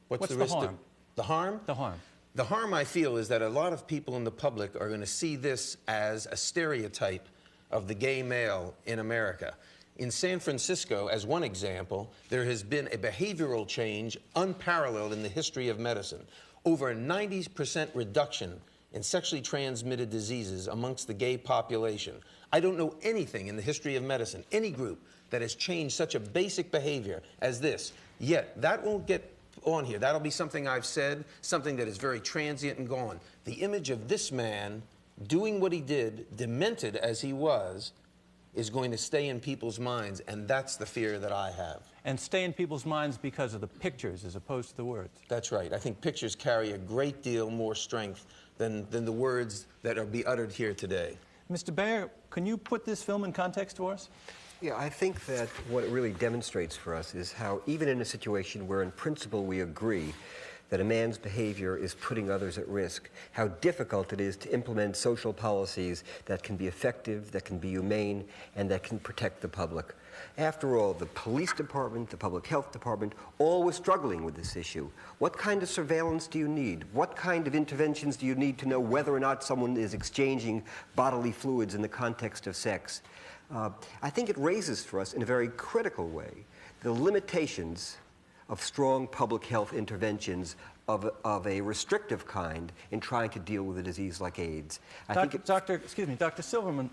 What's the risk? harm? The harm? The harm. The harm, I feel, is that a lot of people in the public are going to see this as a stereotype of the gay male in America. In San Francisco, as one example, there has been a behavioral change unparalleled in the history of medicine. Over a 90% reduction in sexually transmitted diseases amongst the gay population. I don't know anything in the history of medicine, any group, that has changed such a basic behavior as this. Yet, that won't get on here. That'll be something I've said, something that is very transient and gone. The image of this man doing what he did, demented as he was, is going to stay in people's minds, and that's the fear that I have. And stay in people's minds because of the pictures as opposed to the words. That's right. I think pictures carry a great deal more strength than the words that are be uttered here today. Mr. Bayer, can you put this film in context for us? Yeah, I think that what it really demonstrates for us is how even in a situation where in principle we agree that a man's behavior is putting others at risk, how difficult it is to implement social policies that can be effective, that can be humane, and that can protect the public. After all, the police department, the public health department, all were struggling with this issue. What kind of surveillance do you need? What kind of interventions do you need to know whether or not someone is exchanging bodily fluids in the context of sex? I think it raises for us, in a very critical way, the limitations of strong public health interventions of a restrictive kind in trying to deal with a disease like AIDS. Dr. Silverman,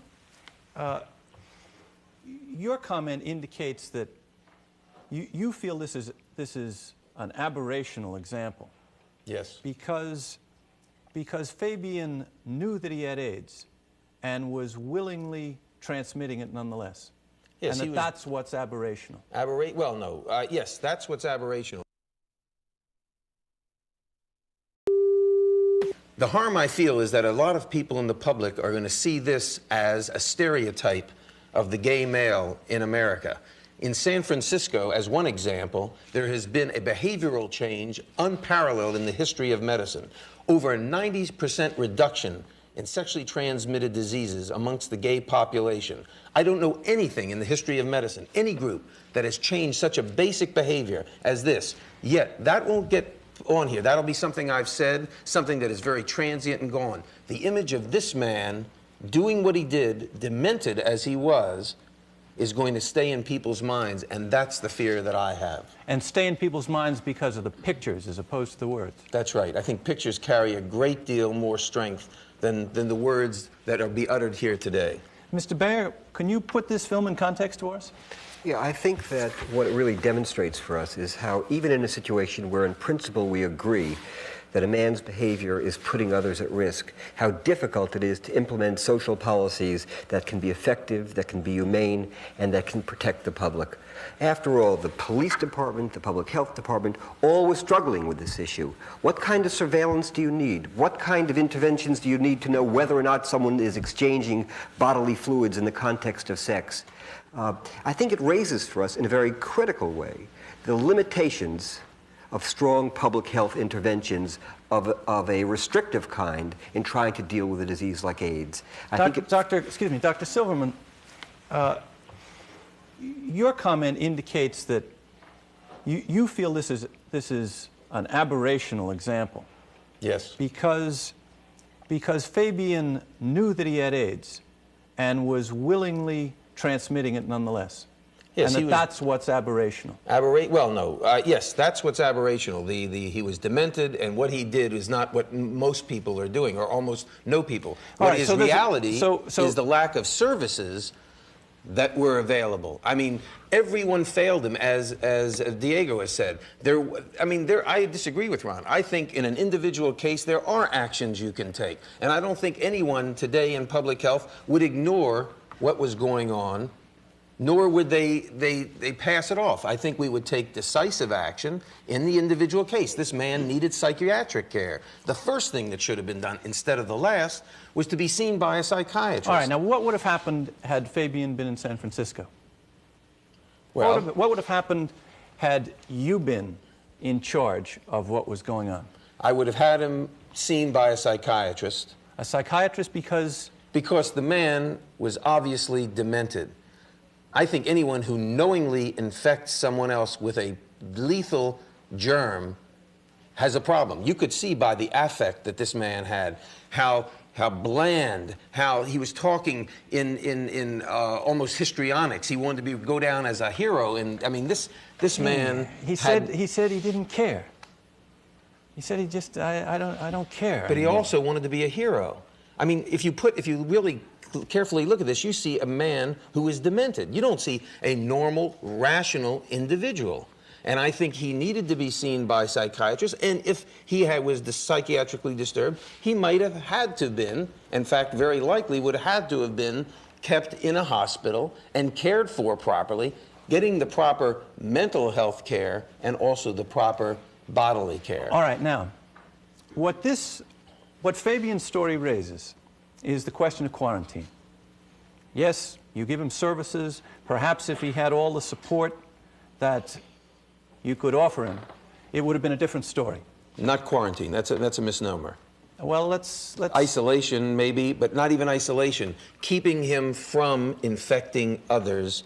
your comment indicates that you feel this is an aberrational example. Yes. Because Fabian knew that he had AIDS and was willingly transmitting it nonetheless. Yes, and that's what's aberrational. Well, no. Yes, that's what's aberrational. The harm I feel is that a lot of people in the public are going to see this as a stereotype of the gay male in America. In San Francisco, as one example, there has been a behavioral change unparalleled in the history of medicine. Over a 90% reduction in sexually transmitted diseases amongst the gay population. I don't know anything in the history of medicine, any group, that has changed such a basic behavior as this. Yet, that won't get on here. That'll be something I've said, something that is very transient and gone. The image of this man doing what he did, demented as he was, is going to stay in people's minds, and that's the fear that I have. And stay in people's minds because of the pictures as opposed to the words. That's right. I think pictures carry a great deal more strength than the words that are be uttered here today. Mr. Bayer, can you put this film in context for us? Yeah, I think that what it really demonstrates for us is how even in a situation where in principle we agree that a man's behavior is putting others at risk, how difficult it is to implement social policies that can be effective, that can be humane, and that can protect the public. After all, the police department, the public health department, all were struggling with this issue. What kind of surveillance do you need? What kind of interventions do you need to know whether or not someone is exchanging bodily fluids in the context of sex? I think it raises for us, in a very critical way, the limitations of strong public health interventions of a restrictive kind in trying to deal with a disease like AIDS. Dr. Silverman, your comment indicates that you feel this is an aberrational example. Yes. Because Fabian knew that he had AIDS and was willingly transmitting it nonetheless. Yes, and that's what's aberrational. Well, no. Yes, that's what's aberrational. He was demented, and what he did is not what most people are doing, or almost no people. What is reality is the lack of services that were available. I mean, everyone failed him, as Diego has said. I disagree with Ron. I think in an individual case, there are actions you can take. And I don't think anyone today in public health would ignore what was going on, nor would they pass it off. I think we would take decisive action in the individual case. This man needed psychiatric care. The first thing that should have been done, instead of the last, was to be seen by a psychiatrist. All right, now what would have happened had Fabian been in San Francisco? Well, what would have happened had you been in charge of what was going on? I would have had him seen by a psychiatrist. A psychiatrist because? Because the man was obviously demented. I think anyone who knowingly infects someone else with a lethal germ has a problem. You could see by the affect that this man had how bland, how he was talking in almost histrionics. He wanted to go down as a hero, and I mean this man. He said he didn't care. He said he just I don't care. But he also wanted to be a hero. I mean, if you really carefully look at this, you see a man who is demented. You don't see a normal, rational individual. And I think he needed to be seen by psychiatrists. And if he was psychiatrically disturbed, he might have had to been, in fact, very likely would have had to have been kept in a hospital and cared for properly, getting the proper mental health care and also the proper bodily care. All right, now, what Fabian's story raises is the question of quarantine. Yes, you give him services. Perhaps if he had all the support that you could offer him, it would have been a different story. Not quarantine. That's a misnomer. Well, let's... Isolation, maybe, but not even isolation. Keeping him from infecting others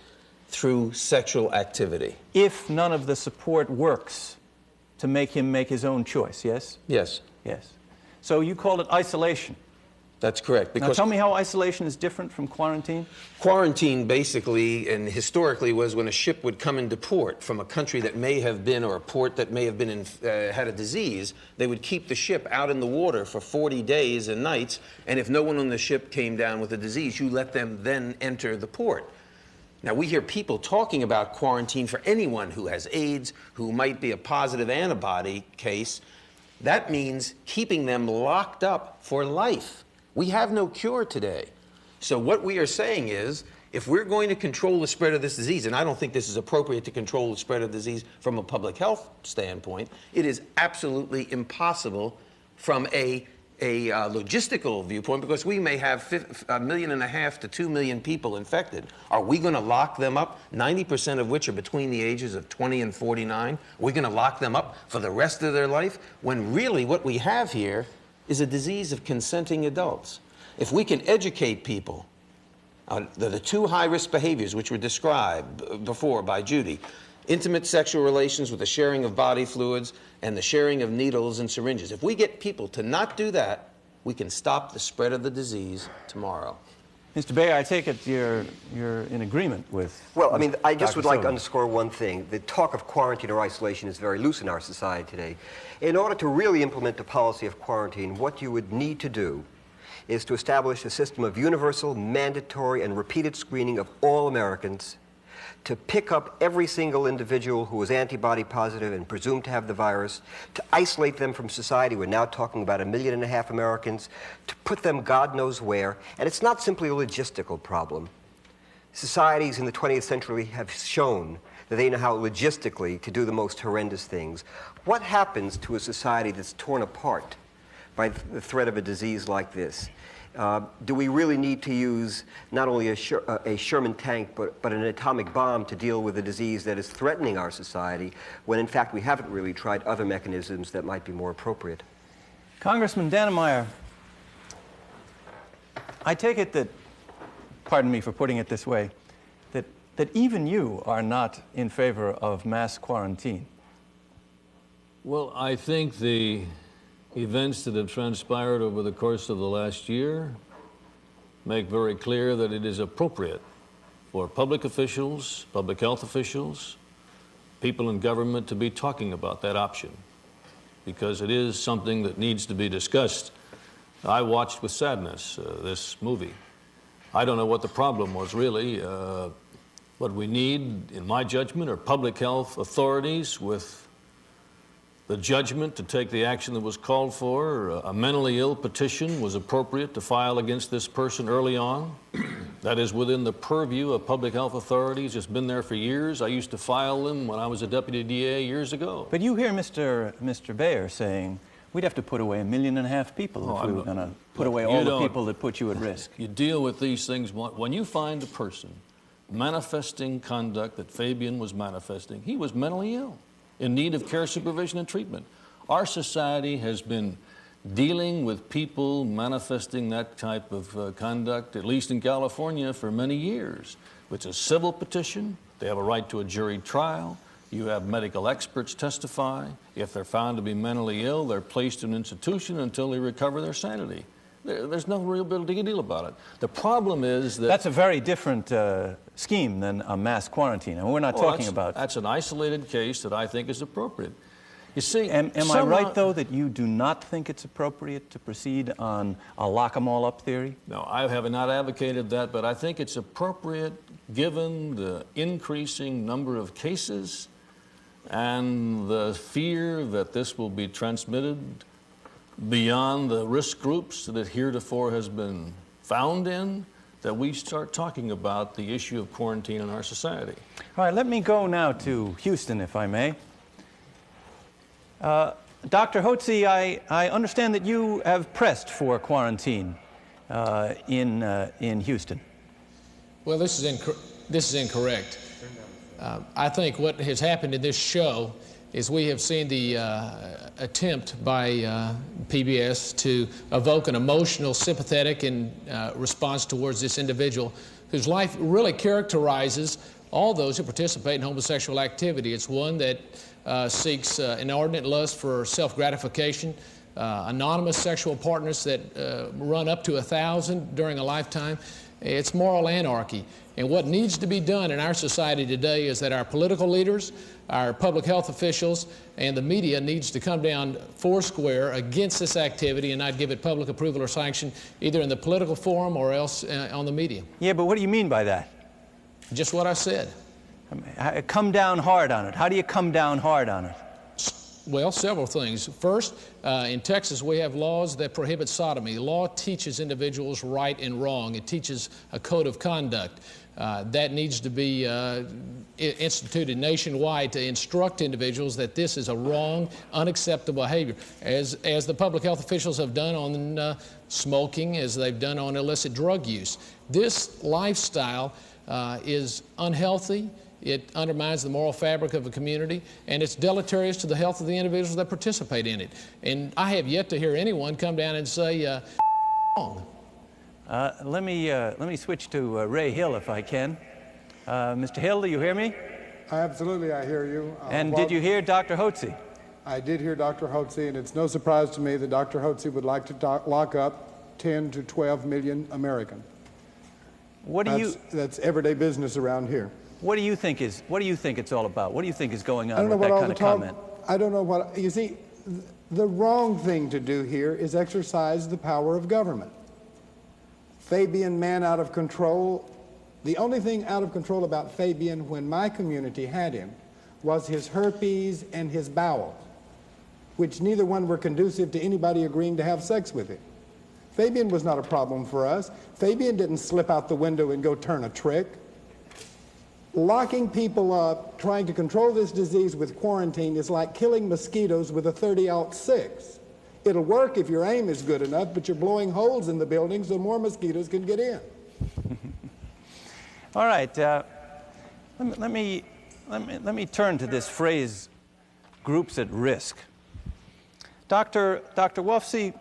through sexual activity. If none of the support works to make him make his own choice, yes? Yes. Yes. So you call it isolation. That's correct. Now tell me how isolation is different from quarantine. Quarantine basically and historically was when a ship would come into port from a country that may have been, or a port that may have been had a disease. They would keep the ship out in the water for 40 days and nights, and if no one on the ship came down with a disease, you let them then enter the port. Now, we hear people talking about quarantine for anyone who has AIDS, who might be a positive antibody case. That means keeping them locked up for life. We have no cure today. So what we are saying is, if we're going to control the spread of this disease, and I don't think this is appropriate to control the spread of disease from a public health standpoint, it is absolutely impossible from a logistical viewpoint, because we may have 1.5 million to 2 million people infected. Are we going to lock them up, 90% of which are between the ages of 20 and 49? Are we going to lock them up for the rest of their life, when really what we have here is a disease of consenting adults? If we can educate people, the two high-risk behaviors which were described before by Judy, intimate sexual relations with the sharing of body fluids and the sharing of needles and syringes. If we get people to not do that, we can stop the spread of the disease tomorrow. Mr. Bayer, I take it you're in agreement with... Well, I mean, I just would like to Sullivan. underscore one thing. The talk of quarantine or isolation is very loose in our society today. In order to really implement the policy of quarantine, what you would need to do is to establish a system of universal, mandatory, and repeated screening of all Americans, to pick up every single individual who is antibody positive and presumed to have the virus, to isolate them from society. We're now talking about 1.5 million Americans, to put them God knows where. And it's not simply a logistical problem. Societies in the 20th century have shown that they know how logistically to do the most horrendous things. What happens to a society that's torn apart by the threat of a disease like this? Do we really need to use not only a Sherman tank, but an atomic bomb to deal with a disease that is threatening our society, when in fact we haven't really tried other mechanisms that might be more appropriate? Congressman Dannemeyer, I take it that, pardon me for putting it this way, that even you are not in favor of mass quarantine. Well, I think the events that have transpired over the course of the last year make very clear that it is appropriate for public officials, public health officials, people in government to be talking about that option, because it is something that needs to be discussed. I watched with sadness this movie. I don't know what the problem was really. What we need, in my judgment, are public health authorities with the judgment to take the action that was called for. A mentally ill petition was appropriate to file against this person early on. That is within the purview of public health authorities. It's been there for years. I used to file them when I was a deputy DA years ago. But you hear Mr. Bayer saying we'd have to put away 1.5 million people if we were going to put away all the people that put you at risk. You deal with these things. When you find a person manifesting conduct that Fabian was manifesting, he was mentally ill, in need of care, supervision, and treatment. Our society has been dealing with people manifesting that type of conduct, at least in California, for many years. It's a civil petition. They have a right to a jury trial. You have medical experts testify. If they're found to be mentally ill, they're placed in an institution until they recover their sanity. There's no real big deal about it. The problem is that... That's a very different scheme than a mass quarantine, and we're not talking about... That's an isolated case that I think is appropriate. You see... Am I right, though, that you do not think it's appropriate to proceed on a lock-'em-all-up theory? No, I have not advocated that, but I think it's appropriate given the increasing number of cases and the fear that this will be transmitted beyond the risk groups that it heretofore has been found in, that we start talking about the issue of quarantine in our society. All right, let me go now to Houston, if I may. Dr. Hotze, I understand that you have pressed for quarantine in Houston. Well, this is incorrect. I think what has happened in this show is we have seen the attempt by PBS to evoke an emotional, sympathetic response towards this individual whose life really characterizes all those who participate in homosexual activity. It's one that seeks inordinate lust for self-gratification, anonymous sexual partners that run up to 1,000 during a lifetime. It's moral anarchy. And what needs to be done in our society today is that our political leaders, our public health officials, and the media needs to come down foursquare against this activity and not give it public approval or sanction, either in the political forum or else on the media. Yeah, but what do you mean by that? Just what I said. Come down hard on it. How do you come down hard on it? Well, several things. First, in Texas, we have laws that prohibit sodomy. Law teaches individuals right and wrong. It teaches a code of conduct. That needs to be instituted nationwide to instruct individuals that this is a wrong, unacceptable behavior, as the public health officials have done on smoking, as they've done on illicit drug use. This lifestyle is unhealthy. It undermines the moral fabric of a community, and it's deleterious to the health of the individuals that participate in it. And I have yet to hear anyone come down and say, wrong. Let me switch to Ray Hill, if I can. Mr. Hill, do you hear me? Absolutely, I hear you. And did you hear Dr. Hotze? I did hear Dr. Hotze, and it's no surprise to me that Dr. Hotze would like to lock up 10 to 12 million Americans. That's everyday business around here. What do you think it's all about? What do you think is going on with that kind of comment? I don't know what, you see, the wrong thing to do here is exercise the power of government. Fabian, man out of control. The only thing out of control about Fabian when my community had him was his herpes and his bowels, which neither one were conducive to anybody agreeing to have sex with him. Fabian was not a problem for us. Fabian didn't slip out the window and go turn a trick. Locking people up, trying to control this disease with quarantine is like killing mosquitoes with a 30-06. It'll work if your aim is good enough, but you're blowing holes in the building so more mosquitoes can get in. All right, let me turn to this phrase, groups at risk. Dr. Wolfsey,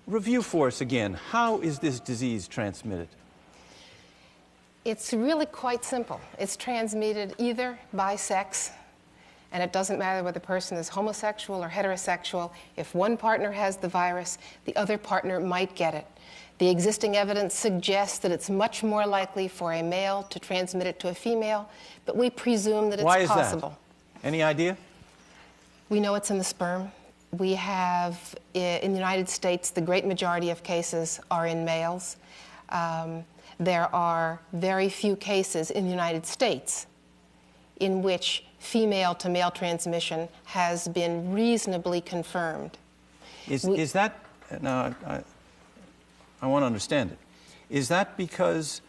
review for us again, how is this disease transmitted? It's really quite simple. It's transmitted either by sex, and it doesn't matter whether the person is homosexual or heterosexual. If one partner has the virus, the other partner might get it. The existing evidence suggests that it's much more likely for a male to transmit it to a female, but we presume that it's possible. Why is that? Any idea? We know it's in the sperm. We have, in the United States, the great majority of cases are in males. There are very few cases in the United States in which female-to-male transmission has been reasonably confirmed. Is that, now, I want to understand it. Is that because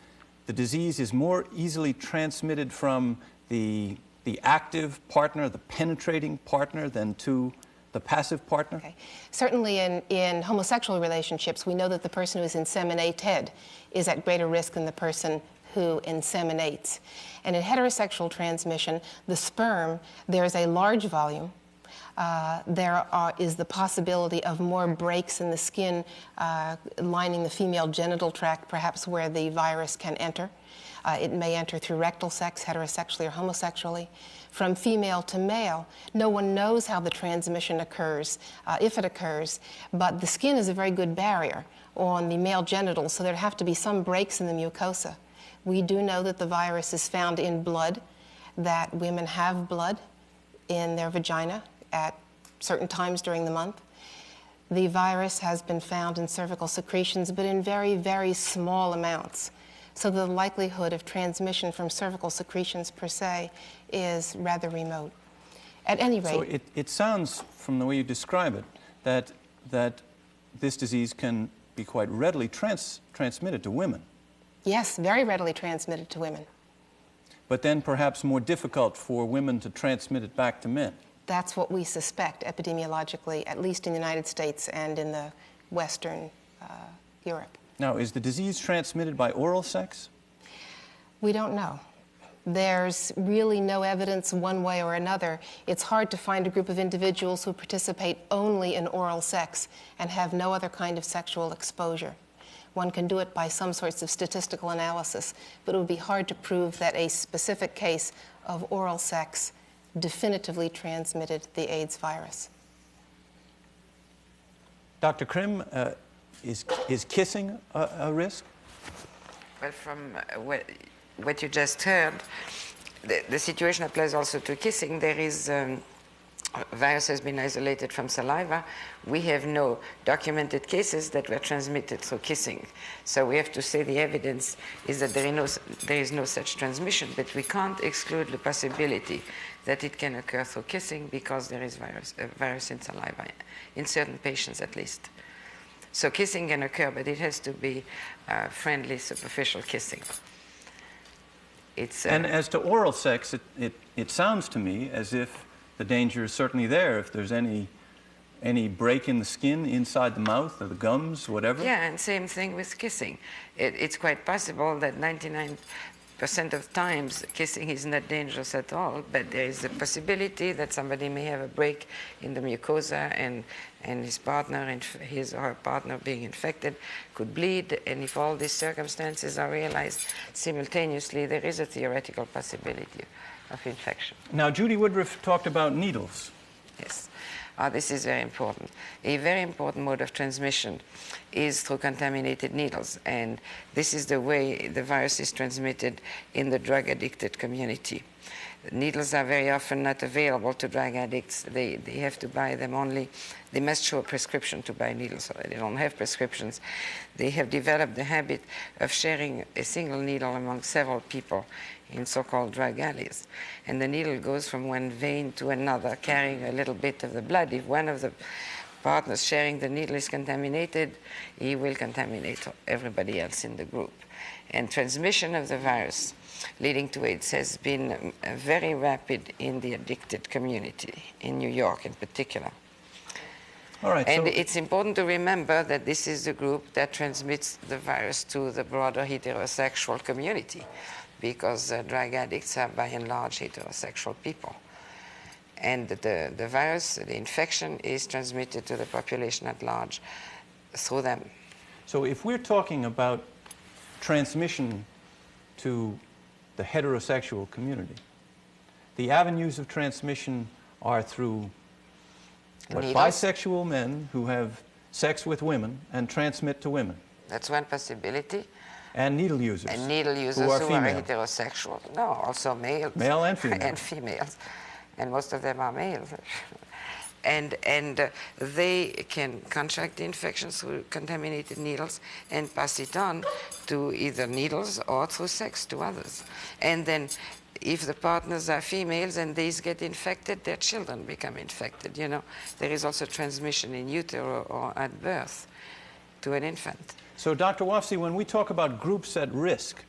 the disease is more easily transmitted from the active partner, the penetrating partner, than to the passive partner? Okay. Certainly in homosexual relationships, we know that the person who is inseminated is at greater risk than the person who inseminates. And in heterosexual transmission, the sperm, there is a large volume. There is the possibility of more breaks in the skin lining the female genital tract, perhaps where the virus can enter. It may enter through rectal sex, heterosexually or homosexually. From female to male, no one knows how the transmission occurs, if it occurs, but the skin is a very good barrier on the male genitals, so there'd have to be some breaks in the mucosa. We do know that the virus is found in blood, that women have blood in their vagina at certain times during the month. The virus has been found in cervical secretions, but in very, very small amounts. So the likelihood of transmission from cervical secretions per se is rather remote. At any rate... So it sounds, from the way you describe it, that this disease can be quite readily transmitted to women. Yes, very readily transmitted to women. But then perhaps more difficult for women to transmit it back to men. That's what we suspect epidemiologically, at least in the United States and in the Western Europe. Now, is the disease transmitted by oral sex? We don't know. There's really no evidence one way or another. It's hard to find a group of individuals who participate only in oral sex and have no other kind of sexual exposure. One can do it by some sorts of statistical analysis, but it would be hard to prove that a specific case of oral sex definitively transmitted the AIDS virus. Dr. Krim, is kissing a risk? Well, from what you just heard, the situation applies also to kissing. There is virus has been isolated from saliva. We have no documented cases that were transmitted through kissing. So we have to say the evidence is that there is no such transmission, but we can't exclude the possibility that it can occur through kissing because there is virus in saliva, in certain patients at least. So kissing can occur, but it has to be friendly, superficial kissing. And as to oral sex, it sounds to me as if the danger is certainly there if there's any break in the skin inside the mouth or the gums, whatever. Yeah, and same thing with kissing. It's quite possible that 99% of times kissing is not dangerous at all, but there is a possibility that somebody may have a break in the mucosa and his partner and his or her partner being infected could bleed, and if all these circumstances are realized simultaneously, there is a theoretical possibility of infection. Now, Judy Woodruff talked about needles. Yes. This is very important. A very important mode of transmission is through contaminated needles, and this is the way the virus is transmitted in the drug-addicted community. Needles are very often not available to drug addicts. They have to buy them only. They must show a prescription to buy needles, so they don't have prescriptions. They have developed the habit of sharing a single needle among several people in so-called drug alleys. And the needle goes from one vein to another, carrying a little bit of the blood. If one of the partners sharing the needle is contaminated, he will contaminate everybody else in the group. And transmission of the virus leading to AIDS has been very rapid in the addicted community, in New York in particular. All right, and it's important to remember that this is the group that transmits the virus to the broader heterosexual community, because drug addicts are by and large heterosexual people. And the virus, the infection, is transmitted to the population at large through them. So if we're talking about transmission to the heterosexual community, the avenues of transmission are through what, bisexual men who have sex with women and transmit to women. That's one possibility. And needle users. And needle users who are heterosexual. No, also males. Male and female. And females. And most of them are males. And they can contract the infection through contaminated needles and pass it on to either needles or through sex to others. And then if the partners are females and these get infected, their children become infected. You know, there is also transmission in utero or at birth to an infant. So, Dr. Wofsy, when we talk about groups at risk,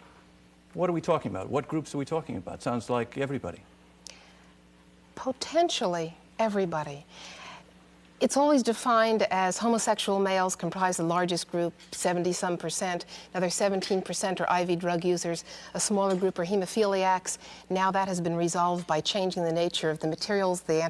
what are we talking about? What groups are we talking about? Sounds like everybody. Potentially everybody. It's always defined as homosexual males comprise the largest group, 70-some%. Another 17% are IV drug users. A smaller group are hemophiliacs. Now that has been resolved by changing the nature of the materials, the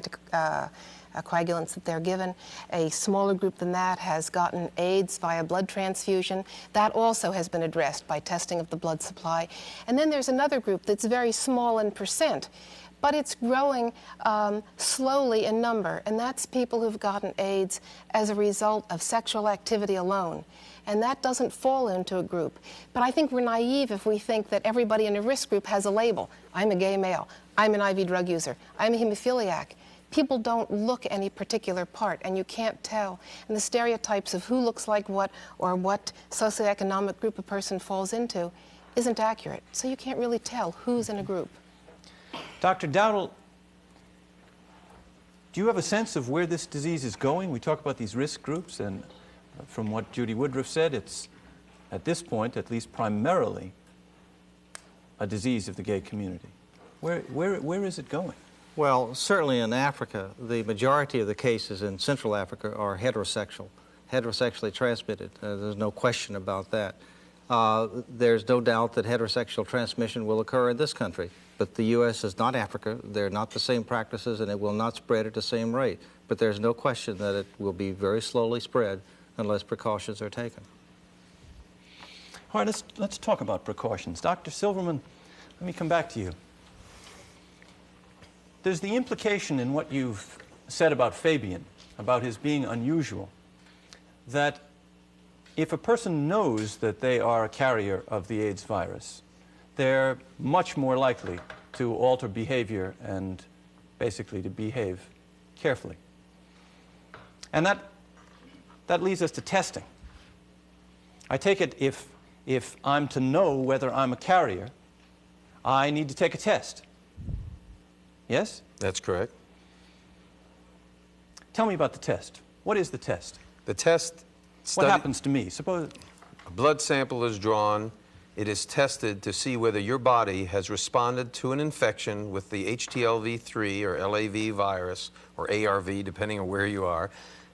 anticoagulants that they're given. A smaller group than that has gotten AIDS via blood transfusion. That also has been addressed by testing of the blood supply. And then there's another group that's very small in percent, but it's growing slowly in number, and that's people who've gotten AIDS as a result of sexual activity alone. And that doesn't fall into a group. But I think we're naive if we think that everybody in a risk group has a label. I'm a gay male. I'm an IV drug user. I'm a hemophiliac. People don't look any particular part, and you can't tell. And the stereotypes of who looks like what or what socioeconomic group a person falls into isn't accurate, so you can't really tell who's in a group. Dr. Dowdle, do you have a sense of where this disease is going? We talk about these risk groups, and from what Judy Woodruff said, it's, at this point, at least primarily, a disease of the gay community. Where is it going? Well, certainly in Africa, the majority of the cases in Central Africa are heterosexual, heterosexually transmitted. There's no question about that. There's no doubt that heterosexual transmission will occur in this country, but the U.S. is not Africa. They're not the same practices, and it will not spread at the same rate. But there's no question that it will be very slowly spread unless precautions are taken. All right, let's talk about precautions. Dr. Silverman, let me come back to you. There's the implication in what you've said about Fabian, about his being unusual, that if a person knows that they are a carrier of the AIDS virus, they're much more likely to alter behavior and basically to behave carefully. And that leads us to testing. I take it if I'm to know whether I'm a carrier, I need to take a test. Yes? That's correct. Tell me about the test. What is the test? The test... What happens to me? Suppose a blood sample is drawn. It is tested to see whether your body has responded to an infection with the HTLV3 or LAV virus, or ARV, depending on where you are,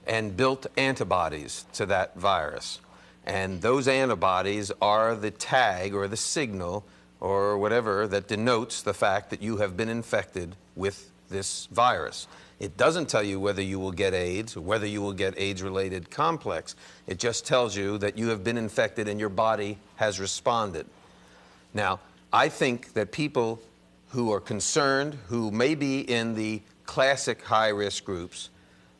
and built antibodies to that virus. And those antibodies are the tag or the signal or whatever that denotes the fact that you have been infected with this virus. It doesn't tell you whether you will get AIDS or whether you will get AIDS-related complex. It just tells you that you have been infected and your body has responded. Now, I think that people who are concerned, who may be in the classic high-risk groups,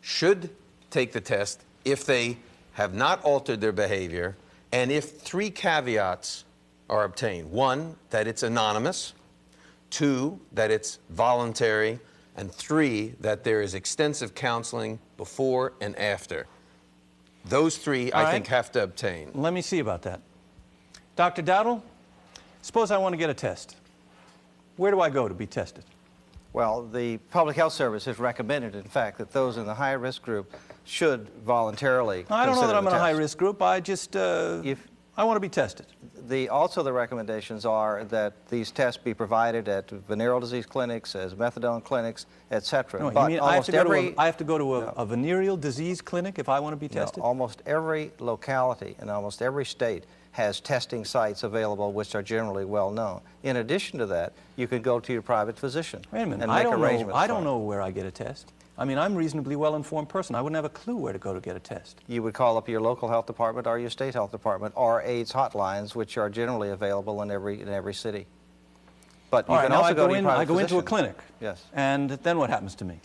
should take the test if they have not altered their behavior and if 3 caveats are obtained. 1, that it's anonymous. 2, that it's voluntary. And 3, that there is extensive counseling before and after. Those 3, I think, have to obtain. Let me see about that. Dr. Dowdle, suppose I want to get a test. Where do I go to be tested? Well, the Public Health Service has recommended, in fact, that those in the high-risk group should voluntarily I don't know that I'm in a test. high-risk group. I just, I want to be tested. Also, the recommendations are that these tests be provided at venereal disease clinics, as methadone clinics, etc. No, you mean I have to go to a venereal disease clinic if I want to be tested? No, almost every locality in almost every state has testing sites available which are generally well known. In addition to that, you can go to your private physician Wait a minute. and make arrangements. I don't know where I get a test. I mean, I'm a reasonably well-informed person. I wouldn't have a clue where to go to get a test. You would call up your local health department or your state health department or AIDS hotlines, which are generally available in every city. But you can also go to your private physician. I go into a clinic. Yes. And then what happens to me?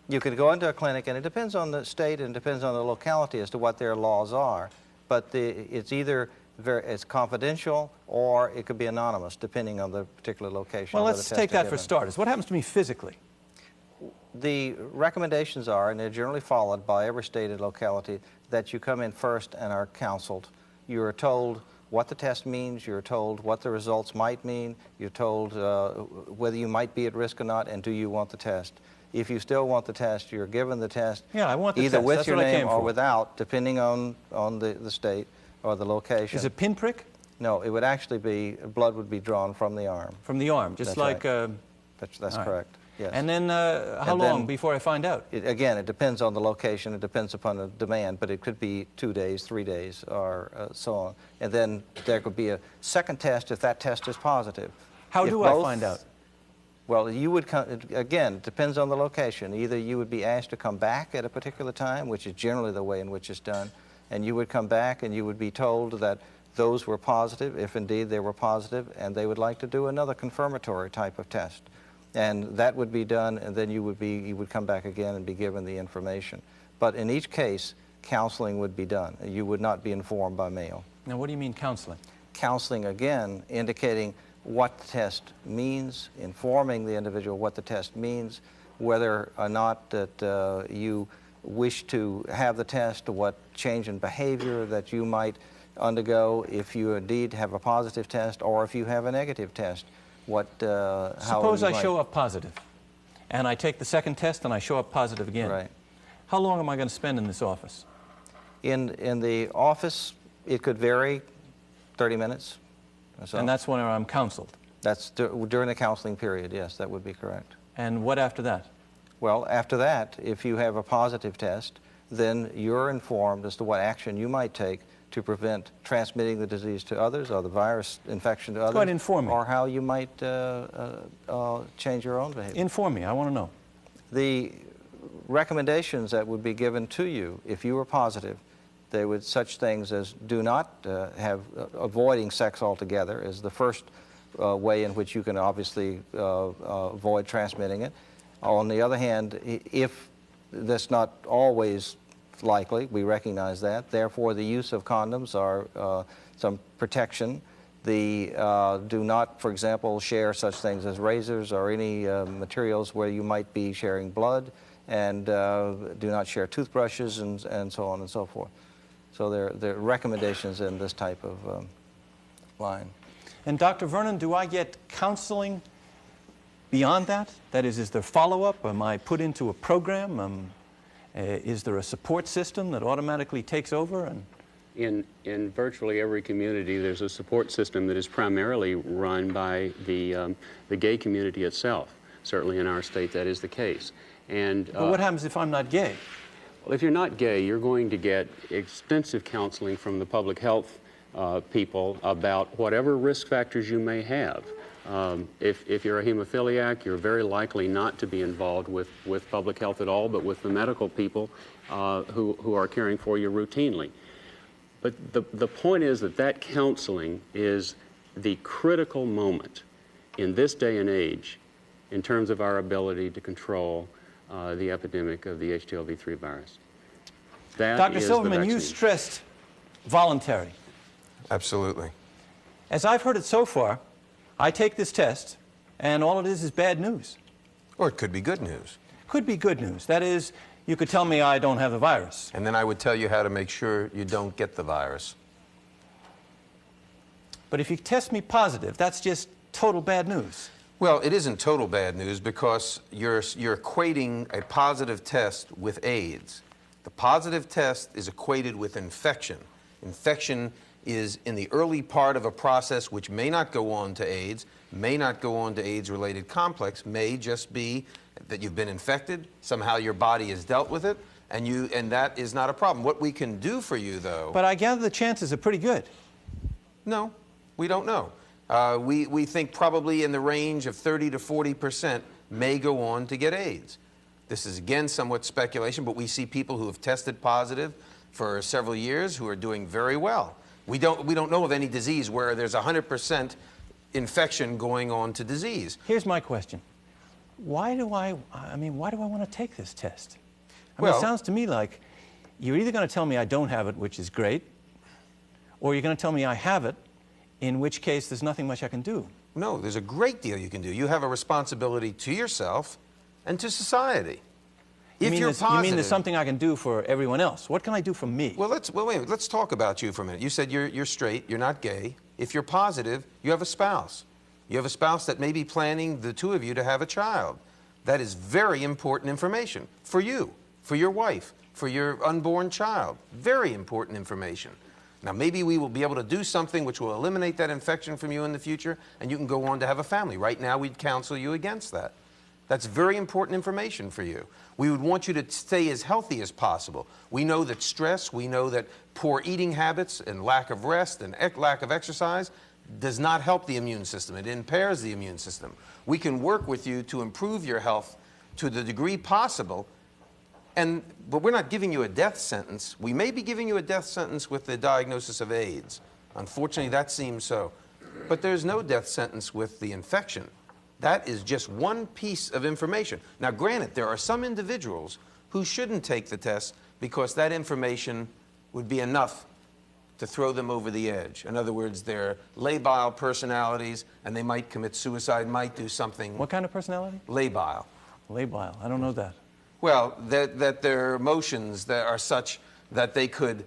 You could go into a clinic, and it depends on the state and depends on the locality as to what their laws are. But it's either it's confidential or it could be anonymous, depending on the particular location. Well, let's take that for starters. What happens to me physically? The recommendations are, and they're generally followed by every state and locality, that you come in first and are counseled. You are told what the test means, you're told what the results might mean, you're told whether you might be at risk or not, and do you want the test. If you still want the test, you're given the test. Yeah, I want the either test. with That's your what I name came or for. without, depending on the state or the location. Is it pinprick? No, it would actually be, blood would be drawn from the arm. From the arm, just That's like... right. That's all right. correct. Yes. And then how long before I find out? Again, it depends on the location. It depends upon the demand, but it could be 2 days, 3 days, or so on. And then there could be a second test if that test is positive. How do I find out? Well, you would come, again, it depends on the location. Either you would be asked to come back at a particular time, which is generally the way in which it's done, and you would come back and you would be told that those were positive, if indeed they were positive, and they would like to do another confirmatory type of test. And that would be done, and then you would come back again and be given the information. But in each case, counseling would be done. You would not be informed by mail. Now, what do you mean counseling? Counseling, again, indicating what the test means, informing the individual what the test means, whether or not that you wish to have the test, what change in behavior that you might undergo if you indeed have a positive test or if you have a negative test. Suppose I show up positive, and I take the second test and I show up positive again. Right. How long am I going to spend in this office? In the office, it could vary, 30 minutes or so. And that's when I'm counseled? That's during the counseling period, yes, that would be correct. And what after that? Well, after that, if you have a positive test, then you're informed as to what action you might take to prevent transmitting the disease to others or the virus infection to others. Go ahead, inform me. Or how you might change your own behavior. Inform me, I want to know. The recommendations that would be given to you if you were positive, they would such things as do not avoiding sex altogether is the first way in which you can obviously avoid transmitting it. On the other hand, if that's not always likely, we recognize that, therefore the use of condoms are some protection. Do not, for example, share such things as razors or any materials where you might be sharing blood, and do not share toothbrushes and so on and so forth. So there are recommendations in this type of line. And Dr. Vernon, do I get counseling beyond that? That is there follow-up? Am I put into a program? Is there a support system that automatically takes over? In virtually every community, there's a support system that is primarily run by the gay community itself. Certainly in our state, that is the case. And but what happens if I'm not gay? Well, if you're not gay, you're going to get extensive counseling from the public health people about whatever risk factors you may have. If you're a hemophiliac, you're very likely not to be involved with public health at all, but with the medical people who are caring for you routinely. But the point is that counseling is the critical moment in this day and age in terms of our ability to control the epidemic of the HTLV-3 virus. Dr. Silverman, you stressed voluntary. Absolutely. As I've heard it so far, I take this test, and all it is bad news. Or it could be good news. Could be good news. That is, you could tell me I don't have the virus. And then I would tell you how to make sure you don't get the virus. But if you test me positive, that's just total bad news. Well, it isn't total bad news because you're equating a positive test with AIDS. The positive test is equated with infection. Infection is in the early part of a process which may not go on to AIDS, may not go on to AIDS-related complex, may just be that you've been infected, somehow your body has dealt with it, and that is not a problem. What we can do for you, though... But I gather the chances are pretty good. No, we don't know. We think probably in the range of 30 to 40% may go on to get AIDS. This is, again, somewhat speculation, but we see people who have tested positive for several years who are doing very well. We don't know of any disease where there's 100% infection going on to disease. Here's my question. Why do I want to take this test? I mean, Well, it sounds to me like you're either going to tell me I don't have it, which is great, or you're going to tell me I have it, in which case there's nothing much I can do. No, there's a great deal you can do. You have a responsibility to yourself and to society. You mean there's something I can do for everyone else? What can I do for me? Well, wait a minute. Let's talk about you for a minute. You said you're straight, you're not gay. If you're positive, you have a spouse. You have a spouse that may be planning the two of you to have a child. That is very important information for you, for your wife, for your unborn child. Very important information. Now, maybe we will be able to do something which will eliminate that infection from you in the future, and you can go on to have a family. Right now, we'd counsel you against that. That's very important information for you. We would want you to stay as healthy as possible. We know that stress, we know that poor eating habits and lack of rest and lack of exercise does not help the immune system. It impairs the immune system. We can work with you to improve your health to the degree possible, but we're not giving you a death sentence. We may be giving you a death sentence with the diagnosis of AIDS. Unfortunately, that seems so. But there's no death sentence with the infection. That is just one piece of information. Now, granted, there are some individuals who shouldn't take the test because that information would be enough to throw them over the edge. In other words, they're labile personalities, and they might commit suicide, might do something. What kind of personality? Labile. Labile. I don't know that. Well, that their emotions that are such that they could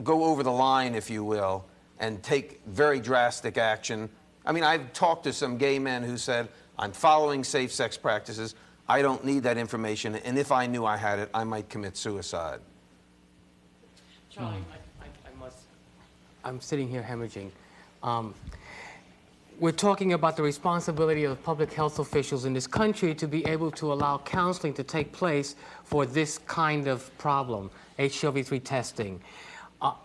go over the line, if you will, and take very drastic action. I mean, I've talked to some gay men who said, I'm following safe sex practices, I don't need that information, and if I knew I had it, I might commit suicide. Charlie, I'm sitting here hemorrhaging. We're talking about the responsibility of public health officials in this country to be able to allow counseling to take place for this kind of problem, HPV-3 testing.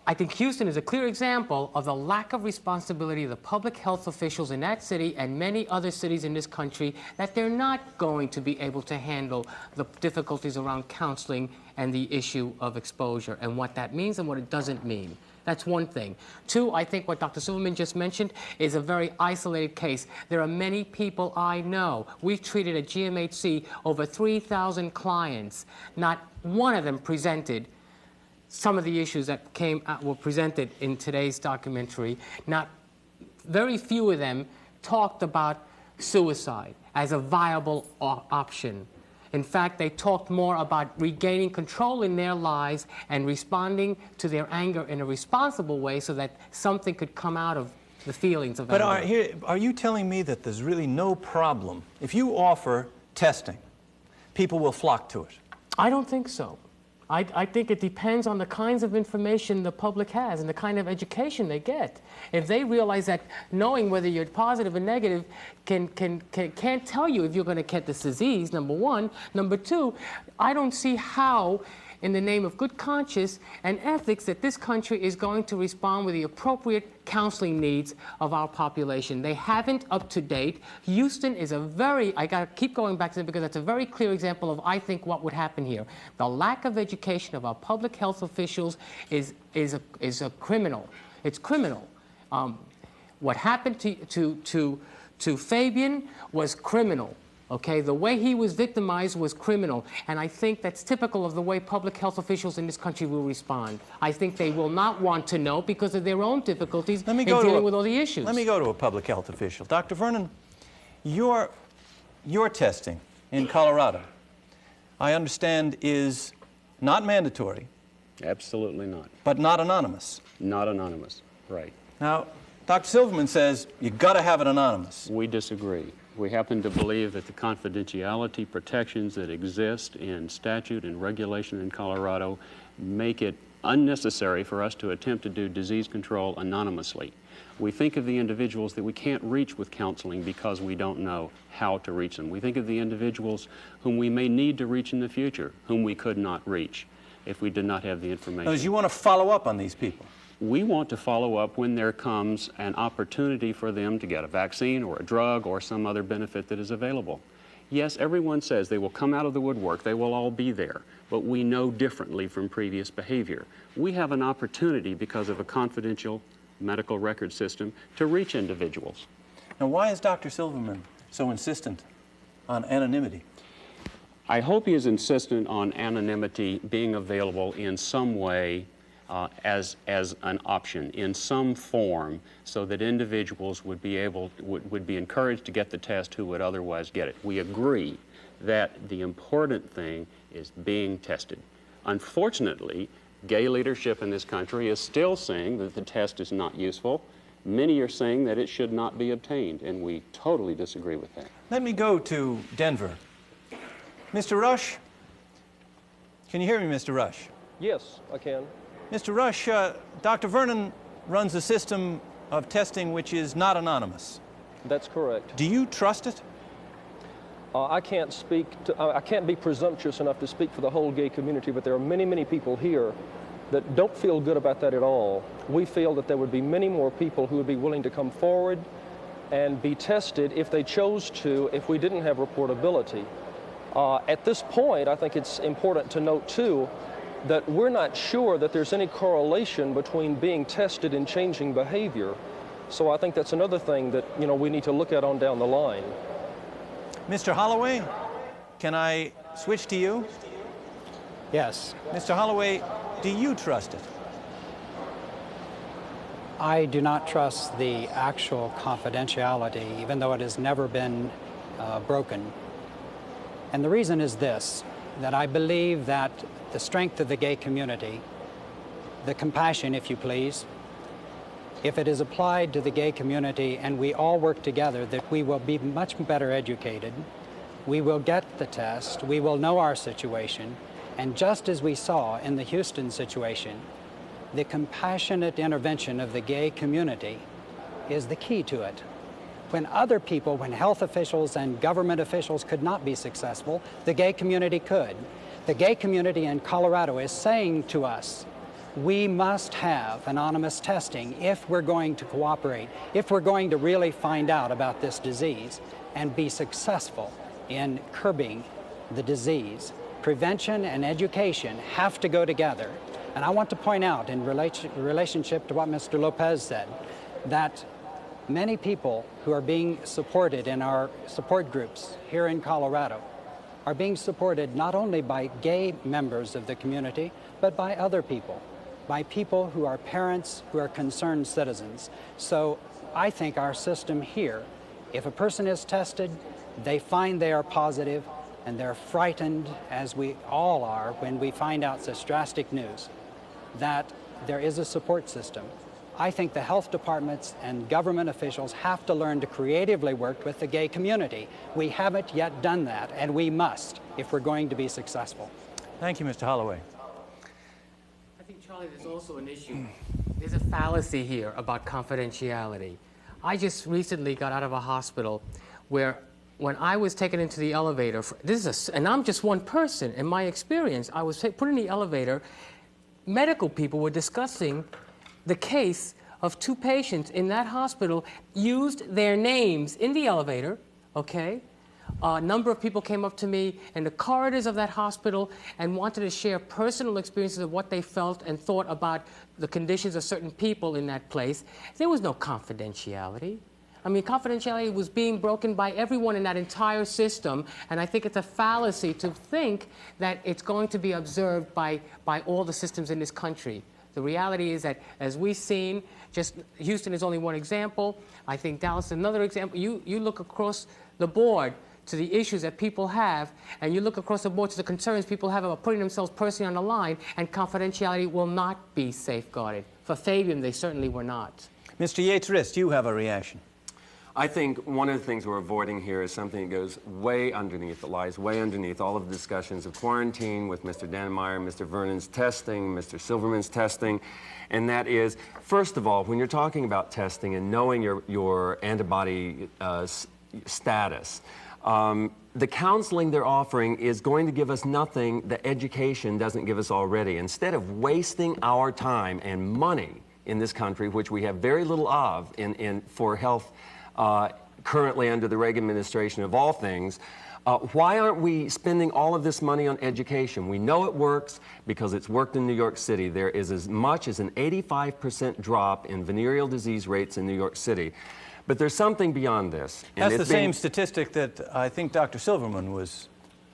I think Houston is a clear example of the lack of responsibility of the public health officials in that city and many other cities in this country, that they're not going to be able to handle the difficulties around counseling and the issue of exposure and what that means and what it doesn't mean. That's one thing. Two, I think what Dr. Silverman just mentioned is a very isolated case. There are many people I know. We've treated at GMHC over 3,000 clients. Not one of them presented some of the issues that were presented in today's documentary. Not very few of them talked about suicide as a viable option. In fact, they talked more about regaining control in their lives and responding to their anger in a responsible way so that something could come out of the feelings of anger. But are you telling me that there's really no problem? If you offer testing, people will flock to it? I don't think so. I think it depends on the kinds of information the public has and the kind of education they get. If they realize that knowing whether you're positive or negative can't tell you if you're going to get this disease, number one. Number two, I don't see how, in the name of good conscience and ethics, that this country is going to respond with the appropriate counseling needs of our population. They haven't up to date. Houston is I got to keep going back to it because that's a very clear example of, I think, what would happen here. The lack of education of our public health officials is a criminal. It's criminal. What happened to Fabian was criminal. Okay, the way he was victimized was criminal, and I think that's typical of the way public health officials in this country will respond. I think they will not want to know because of their own difficulties in dealing with all the issues. Let me go to a public health official. Dr. Vernon, your testing in Colorado, I understand, is not mandatory. Absolutely not. But not anonymous. Not anonymous, right. Now, Dr. Silverman says you've got to have it anonymous. We disagree. We happen to believe that the confidentiality protections that exist in statute and regulation in Colorado make it unnecessary for us to attempt to do disease control anonymously. We think of the individuals that we can't reach with counseling because we don't know how to reach them. We think of the individuals whom we may need to reach in the future, whom we could not reach if we did not have the information. Now, you want to follow up on these people? We want to follow up when there comes an opportunity for them to get a vaccine or a drug or some other benefit that is available. Yes, everyone says they will come out of the woodwork, they will all be there, but we know differently from previous behavior. We have an opportunity because of a confidential medical record system to reach individuals. Now, why is Dr. Silverman so insistent on anonymity? I hope he is insistent on anonymity being available in some way as an option, in some form, so that individuals would be encouraged to get the test who would otherwise get it. We agree that the important thing is being tested. Unfortunately, gay leadership in this country is still saying that the test is not useful. Many are saying that it should not be obtained, and we totally disagree with that. Let me go to Denver. Mr. Rush? Can you hear me, Mr. Rush? Yes, I can. Mr. Rush, Dr. Vernon runs a system of testing which is not anonymous. That's correct. Do you trust it? I can't be presumptuous enough to speak for the whole gay community, but there are many, many people here that don't feel good about that at all. We feel that there would be many more people who would be willing to come forward and be tested if they chose to, if we didn't have reportability. At this point, I think it's important to note, too, that we're not sure that there's any correlation between being tested and changing behavior. So I think that's another thing that, we need to look at on down the line. Mr. Holloway, can I switch to you? Yes. Mr. Holloway, do you trust it? I do not trust the actual confidentiality, even though it has never been broken. And the reason is this, that I believe that the strength of the gay community, the compassion, if you please, if it is applied to the gay community and we all work together, that we will be much better educated, we will get the test, we will know our situation, and just as we saw in the Houston situation, the compassionate intervention of the gay community is the key to it. When other people, when health officials and government officials could not be successful, the gay community could. The gay community in Colorado is saying to us, we must have anonymous testing if we're going to cooperate, if we're going to really find out about this disease and be successful in curbing the disease. Prevention and education have to go together. And I want to point out in relationship to what Mr. Lopez said, that many people who are being supported in our support groups here in Colorado are being supported not only by gay members of the community, but by other people, by people who are parents, who are concerned citizens. So I think our system here, if a person is tested, they find they are positive, and they're frightened, as we all are when we find out such drastic news, that there is a support system. I think the health departments and government officials have to learn to creatively work with the gay community. We haven't yet done that, and we must if we're going to be successful. Thank you, Mr. Holloway. I think, Charlie, there's also an issue. There's a fallacy here about confidentiality. I just recently got out of a hospital where when I was taken into the elevator, and I'm just one person, in my experience, I was put in the elevator, medical people were discussing the case of 2 patients in that hospital, used their names in the elevator, okay? A number of people came up to me in the corridors of that hospital and wanted to share personal experiences of what they felt and thought about the conditions of certain people in that place. There was no confidentiality. I mean, confidentiality was being broken by everyone in that entire system, and I think it's a fallacy to think that it's going to be observed by all the systems in this country. The reality is that, as we've seen, just Houston is only one example. I think Dallas is another example. You look across the board to the issues that people have, and you look across the board to the concerns people have about putting themselves personally on the line, and confidentiality will not be safeguarded. For Fabian, they certainly were not. Mr. Yates-Rist, you have a reaction. I think one of the things we're avoiding here is something that goes way underneath, that lies way underneath all of the discussions of quarantine with Mr. Dannemeyer, Mr. Vernon's testing, Mr. Silverman's testing, and that is, first of all, when you're talking about testing and knowing your antibody status, the counseling they're offering is going to give us nothing that education doesn't give us already. Instead of wasting our time and money in this country, which we have very little of for health currently under the Reagan administration of all things, why aren't we spending all of this money on education? We know it works because it's worked in New York City. There is as much as an 85% drop in venereal disease rates in New York City. But there's something beyond this. That's the same statistic that I think Dr. Silverman was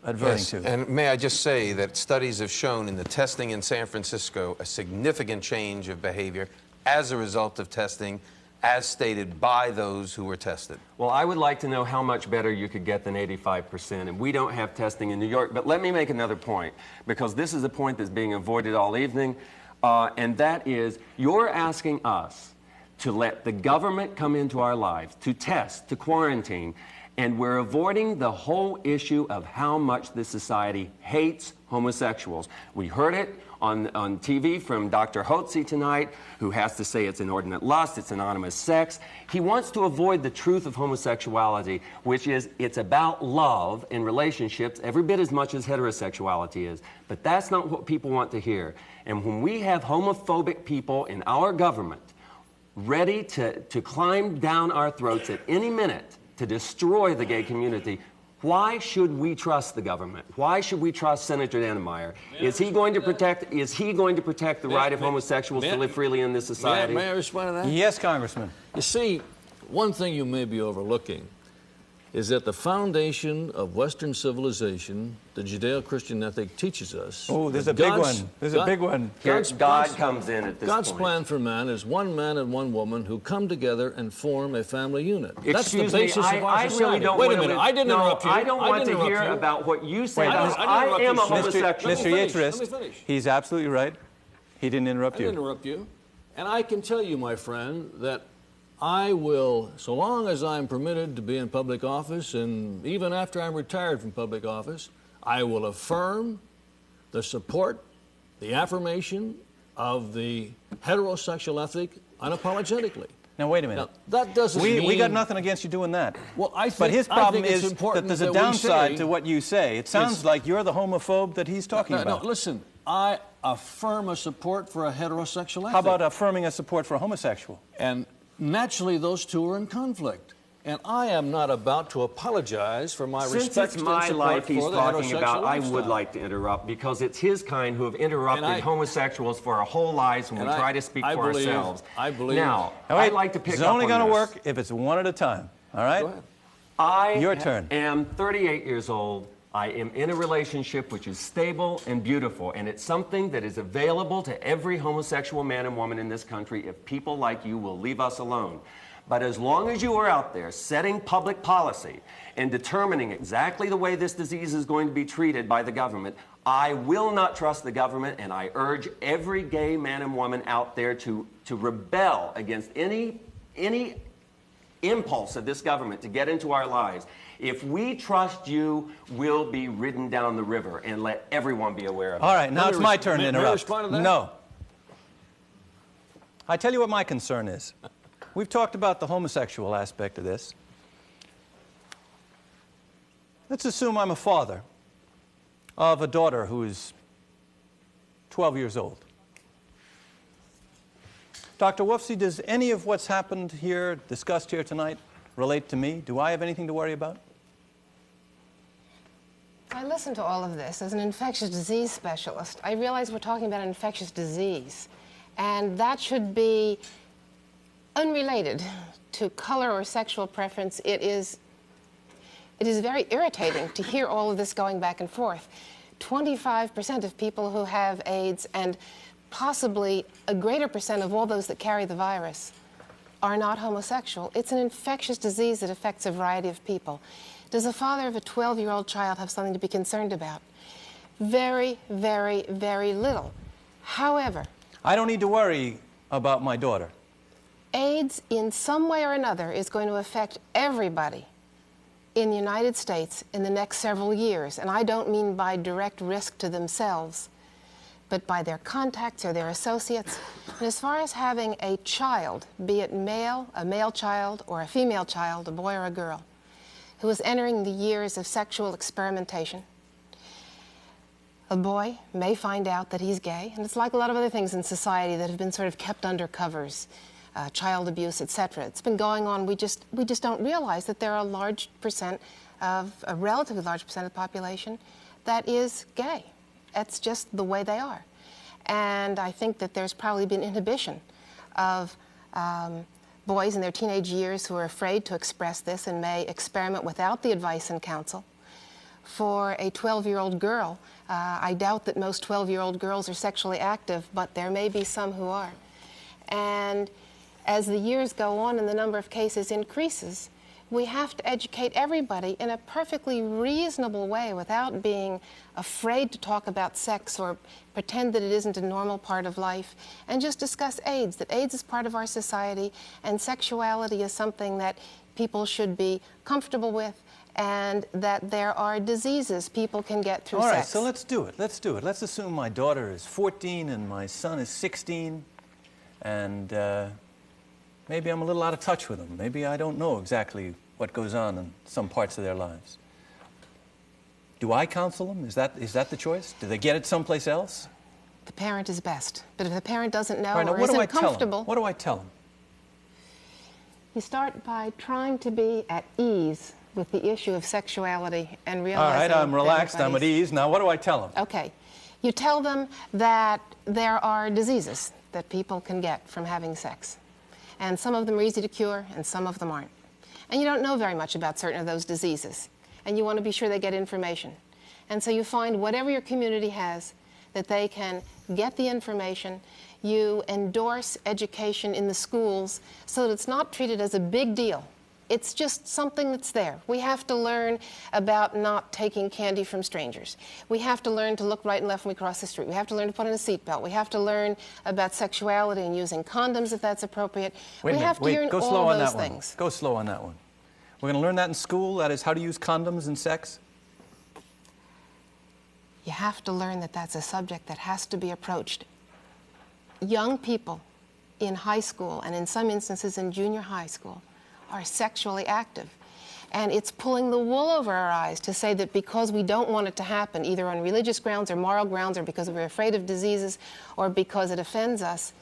adverting to. And may I just say that studies have shown in the testing in San Francisco a significant change of behavior as a result of testing, as stated by those who were tested. Well, I would like to know how much better you could get than 85%, and we don't have testing in New York. But let me make another point, because this is a point that's being avoided all evening, and that is, you're asking us to let the government come into our lives, to test, to quarantine, and we're avoiding the whole issue of how much this society hates homosexuals. We heard it on TV from Dr. Hotze tonight, who has to say it's inordinate lust, it's anonymous sex. He wants to avoid the truth of homosexuality, which is it's about love in relationships every bit as much as heterosexuality is. But that's not what people want to hear. And when we have homophobic people in our government ready to climb down our throats at any minute to destroy the gay community, why should we trust the government? Why should we trust Senator Dannemeyer? Is he going to protect the right of homosexuals to live freely in this society? May I respond to that? Yes, Congressman. You see, one thing you may be overlooking is that the foundation of Western civilization, the Judeo-Christian ethic, teaches us. Oh, there's a big one. There's a big one. God comes in at this God's point. plan for man is one man and one woman who come together and form a family unit. That's the Excuse me, basis of our I society. really don't Wait want a minute, to, I didn't interrupt you. I don't want to hear you. about what you say. Wait, I am a homosexual. Mr. Yates-Rist, he's absolutely right. He didn't interrupt you? I didn't interrupt you. And I can tell you, my friend, that I will, so long as I'm permitted to be in public office, and even after I'm retired from public office, I will affirm the support, the affirmation of the heterosexual ethic unapologetically. Now, wait a minute. Now, that doesn't mean... We got nothing against you doing that. Well, I think, but his problem it's is important that there's a that we downside say to what you say. It sounds like you're the homophobe that he's talking about. No, listen. I affirm a support for a heterosexual ethic. How about affirming a support for a homosexual? And naturally, those two are in conflict. And I am not about to apologize for my respect Since it's my and life support he's for the talking heterosexual about, I lifestyle. would like to interrupt because it's his kind who have interrupted homosexuals for our whole lives when we try to speak for ourselves. I believe. Now, I'd like to pick up on this. It's only going to work if it's one at a time, all right? Go ahead. Your turn. I am 38 years old. I am in a relationship which is stable and beautiful, and it's something that is available to every homosexual man and woman in this country if people like you will leave us alone. But as long as you are out there setting public policy and determining exactly the way this disease is going to be treated by the government, I will not trust the government, and I urge every gay man and woman out there to rebel against any impulse of this government to get into our lives. If we trust you, we'll be ridden down the river, and let everyone be aware of it. All right, now it's my turn to interrupt. May I respond to that? No. I tell you what my concern is. We've talked about the homosexual aspect of this. Let's assume I'm a father of a daughter who is 12 years old. Dr. Wolfsey, does any of what's happened here, discussed here tonight, relate to me? Do I have anything to worry about? I listen to all of this as an infectious disease specialist. I realize we're talking about an infectious disease, and that should be unrelated to color or sexual preference. It is very irritating to hear all of this going back and forth. 25% of people who have AIDS, and possibly a greater percent of all those that carry the virus, are not homosexual. It's an infectious disease that affects a variety of people. Does a father of a 12-year-old child have something to be concerned about? Very, very, very little. However, I don't need to worry about my daughter. AIDS, in some way or another, is going to affect everybody in the United States in the next several years. And I don't mean by direct risk to themselves, but by their contacts or their associates. And as far as having a child, be it a male child, or a female child, a boy or a girl, who is entering the years of sexual experimentation, a boy may find out that he's gay, and it's like a lot of other things in society that have been sort of kept under covers. Child abuse, etc. It's been going on. We just don't realize that there are a relatively large percent of the population that is gay. That's just the way they are. And I think that there's probably been inhibition of boys in their teenage years who are afraid to express this and may experiment without the advice and counsel. For a 12-year-old girl, I doubt that most 12-year-old girls are sexually active, but there may be some who are. And as the years go on and the number of cases increases, we have to educate everybody in a perfectly reasonable way without being afraid to talk about sex or pretend that it isn't a normal part of life, and just discuss AIDS, that AIDS is part of our society and sexuality is something that people should be comfortable with, and that there are diseases people can get through sex. All right, so let's do it. Let's do it. Let's assume my daughter is 14 and my son is 16, and maybe I'm a little out of touch with them. Maybe I don't know exactly what goes on in some parts of their lives. Do I counsel them? Is that the choice? Do they get it someplace else? The parent is best. But if the parent doesn't know Right, now, or isn't comfortable... What do I tell them? You start by trying to be at ease with the issue of sexuality and realizing... All right, I'm relaxed, I'm at ease. Now, what do I tell them? Okay. You tell them that there are diseases that people can get from having sex. And some of them are easy to cure, and some of them aren't. And you don't know very much about certain of those diseases. And you want to be sure they get information. And so you find whatever your community has that they can get the information. You endorse education in the schools so that it's not treated as a big deal It's just something that's there. We have to learn about not taking candy from strangers. We have to learn to look right and left when we cross the street. We have to learn to put on a seatbelt. We have to learn about sexuality and using condoms if that's appropriate. Wait a minute, have to learn go all slow on those that things. one. Go slow on that one. We're going to learn that in school, that is how to use condoms in sex? You have to learn that that's a subject that has to be approached. Young people in high school, and in some instances in junior high school, are sexually active. And it's pulling the wool over our eyes to say that because we don't want it to happen, either on religious grounds or moral grounds, or because we're afraid of diseases, or because it offends us,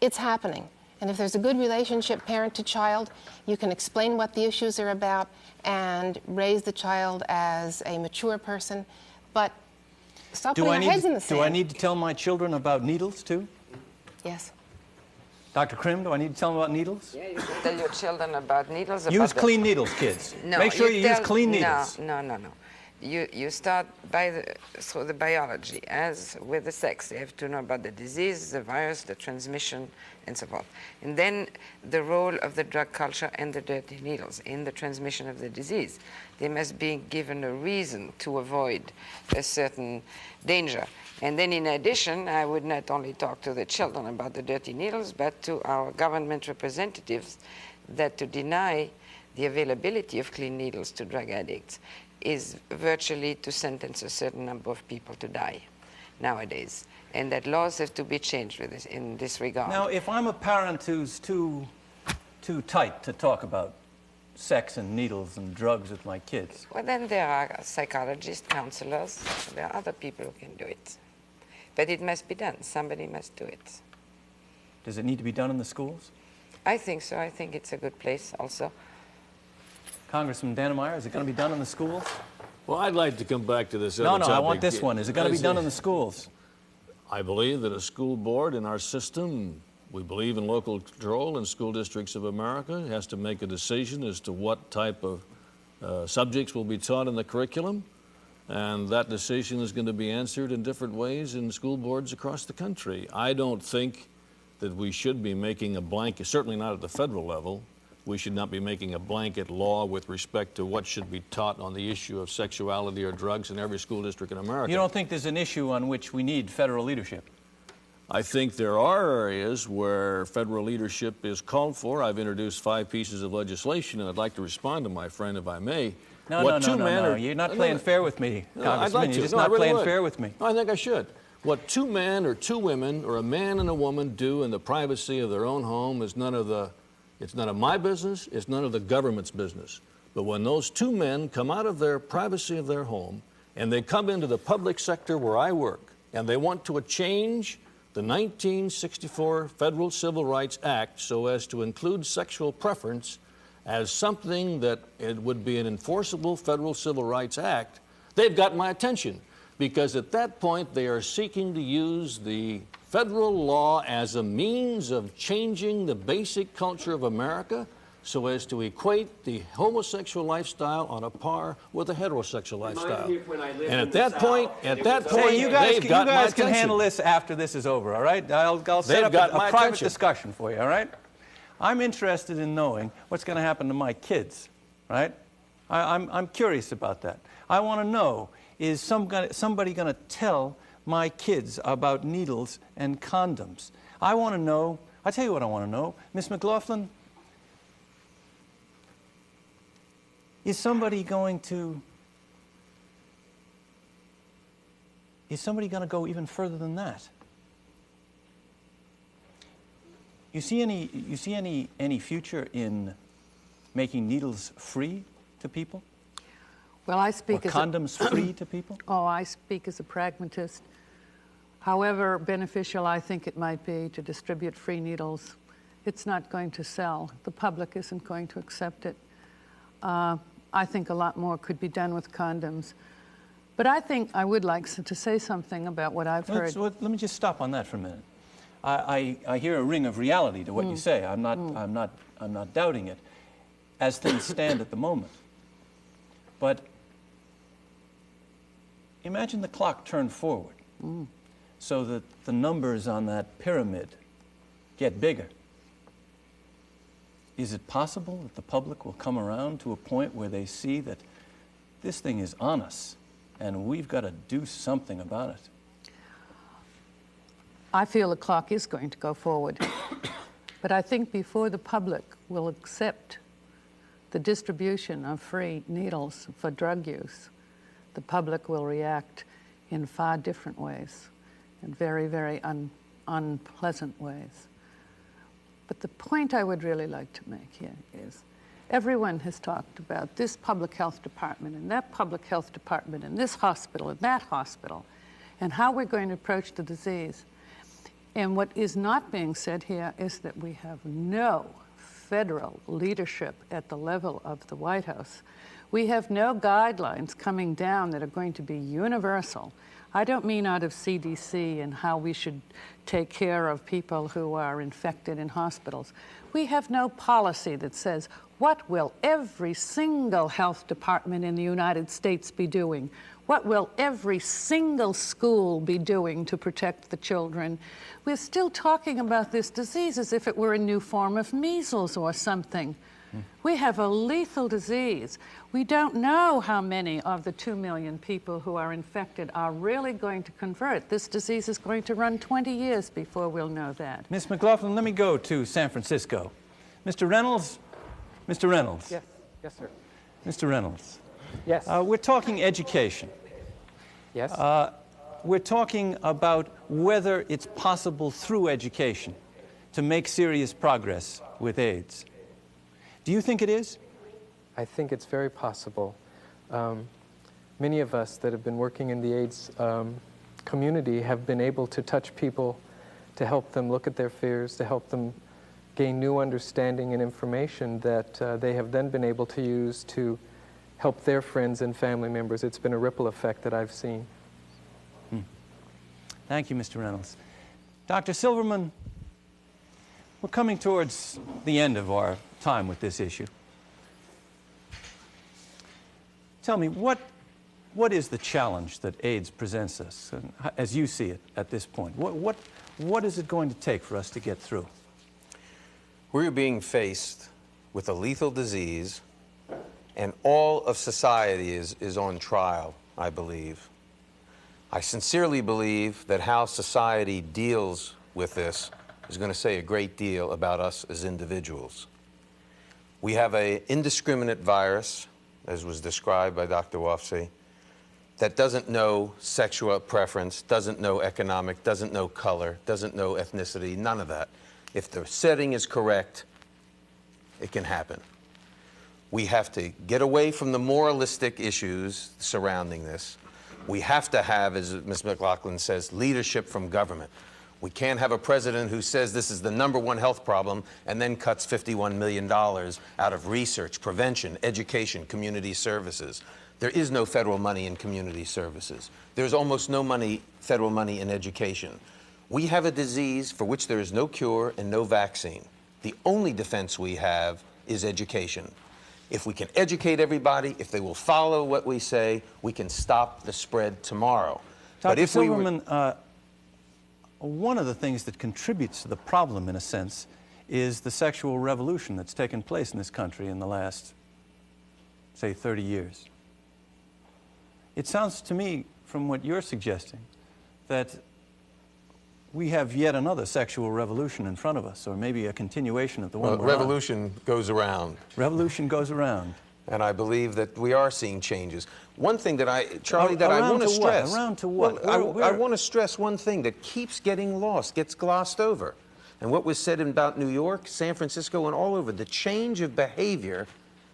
it's happening. And if there's a good relationship parent to child, you can explain what the issues are about and raise the child as a mature person. But stop putting our heads in the sand. Do I need to tell my children about needles, too? Yes. Dr. Krim, do I need to tell them about needles? Yeah, you can tell your children about needles. Use clean needles, kids. No, Make sure you use clean needles. No. You start through the biology, as with the sex. You have to know about the disease, the virus, the transmission, and so forth. And then the role of the drug culture and the dirty needles in the transmission of the disease. They must be given a reason to avoid a certain danger. And then in addition, I would not only talk to the children about the dirty needles, but to our government representatives that to deny the availability of clean needles to drug addicts is virtually to sentence a certain number of people to die nowadays. And that laws have to be changed with this, in this regard. Now, if I'm a parent who's too tight to talk about sex and needles and drugs with my kids. Well, then there are psychologists, counselors, there are other people who can do it. But it must be done. Somebody must do it. Does it need to be done in the schools? I think so. I think it's a good place also. Congressman Dannemeyer, is it going to be done in the schools? Well, I'd like to come back to this other topic. No, I want this one. Is it going to be done in the schools? I believe that a school board in our system, we believe in local control in school districts of America, has to make a decision as to what type of subjects will be taught in the curriculum. And that decision is going to be answered in different ways in school boards across the country. I don't think that we should be making a blanket, certainly not at the federal level. We should not be making a blanket law with respect to what should be taught on the issue of sexuality or drugs in every school district in America. You don't think there's an issue on which we need federal leadership? I think there are areas where federal leadership is called for. I've introduced 5 pieces of legislation, and I'd like to respond to my friend, if I may. No. You're not playing fair with me, Congressman. I'd like to. You're just not playing fair with me. No, I think I should. What 2 men or 2 women or a man and a woman do in the privacy of their own home is it's none of my business, it's none of the government's business. But when those 2 men come out of their privacy of their home and they come into the public sector where I work and they want to change the 1964 Federal Civil Rights Act so as to include sexual preference as something that it would be an enforceable Federal Civil Rights Act, they've got my attention. Because at that point, they are seeking to use the federal law as a means of changing the basic culture of America so as to equate the homosexual lifestyle on a par with the heterosexual lifestyle. And at that point, you guys can handle this after this is over, all right? I'll set up a private discussion for you, all right? I'm interested in knowing what's going to happen to my kids, right? I'm curious about that. I want to know, is somebody going to tell my kids about needles and condoms? I want to know, I'll tell you what I want to know. Miss McLaughlin, is somebody going to go even further than that? You see any future in making needles free to people? Well, I speak as condoms free to people? Oh, I speak as a pragmatist. However beneficial I think it might be to distribute free needles, it's not going to sell. The public isn't going to accept it. I think a lot more could be done with condoms. But I think I would like to say something about what I've heard. Let me just stop on that for a minute. I hear a ring of reality to what you say. I'm not doubting it, as things stand at the moment. But imagine the clock turned forward, so that the numbers on that pyramid get bigger. is it possible that the public will come around to a point where they see that this thing is on us and we've got to do something about it? I feel the clock is going to go forward. But I think before the public will accept the distribution of free needles for drug use, the public will react in far different ways, in very, very unpleasant ways. But the point I would really like to make here is everyone has talked about this public health department and that public health department and this hospital and that hospital and how we're going to approach the disease. And what is not being said here is that we have no federal leadership at the level of the White House. We have no guidelines coming down that are going to be universal. I don't mean out of CDC and how we should take care of people who are infected in hospitals. We have no policy that says, what will every single health department in the United States be doing? What will every single school be doing to protect the children? We're still talking about this disease as if it were a new form of measles or something. We have a lethal disease. We don't know how many of the 2 million people who are infected are really going to convert. This disease is going to run 20 years before we'll know that. Ms. McLaughlin, let me go to San Francisco. Mr. Reynolds? Mr. Reynolds? Yes, yes, sir. Mr. Reynolds? Yes. We're talking education. Yes. We're talking about whether it's possible through education to make serious progress with AIDS. Do you think it is? I think it's very possible. Many of us that have been working in the AIDS community have been able to touch people, to help them look at their fears, to help them gain new understanding and information that they have then been able to use to help their friends and family members. It's been a ripple effect that I've seen. Thank you, Mr. Reynolds. Dr. Silverman, we're coming towards the end of our time with this issue. Tell me, what is the challenge that AIDS presents us, as you see it at this point? What is it going to take for us to get through? We're being faced with a lethal disease, and all of society is on trial, I believe. I sincerely believe that how society deals with this is going to say a great deal about us as individuals. We have an indiscriminate virus, as was described by Dr. Wofsy, that doesn't know sexual preference, doesn't know economic, doesn't know color, doesn't know ethnicity, none of that. If the setting is correct, it can happen. We have to get away from the moralistic issues surrounding this. We have to have, as Ms. McLaughlin says, leadership from government. We can't have a president who says this is the #1 health problem and then cuts $51 million out of research, prevention, education, community services. There is no federal money in community services. There's almost no federal money in education. We have a disease for which there is no cure and no vaccine. The only defense we have is education. If we can educate everybody, if they will follow what we say, we can stop the spread tomorrow. Dr. But if Silverman, one of the things that contributes to the problem, in a sense, is the sexual revolution that's taken place in this country in the last, say, 30 years. It sounds to me, from what you're suggesting, that we have yet another sexual revolution in front of us, or maybe a continuation of the one we're revolution goes around. Revolution goes around. And I believe that we are seeing changes. One thing that Charlie, that I want to stress. Around to what? Well, I want to stress one thing that keeps getting lost, gets glossed over. And what was said about New York, San Francisco, and all over, the change of behavior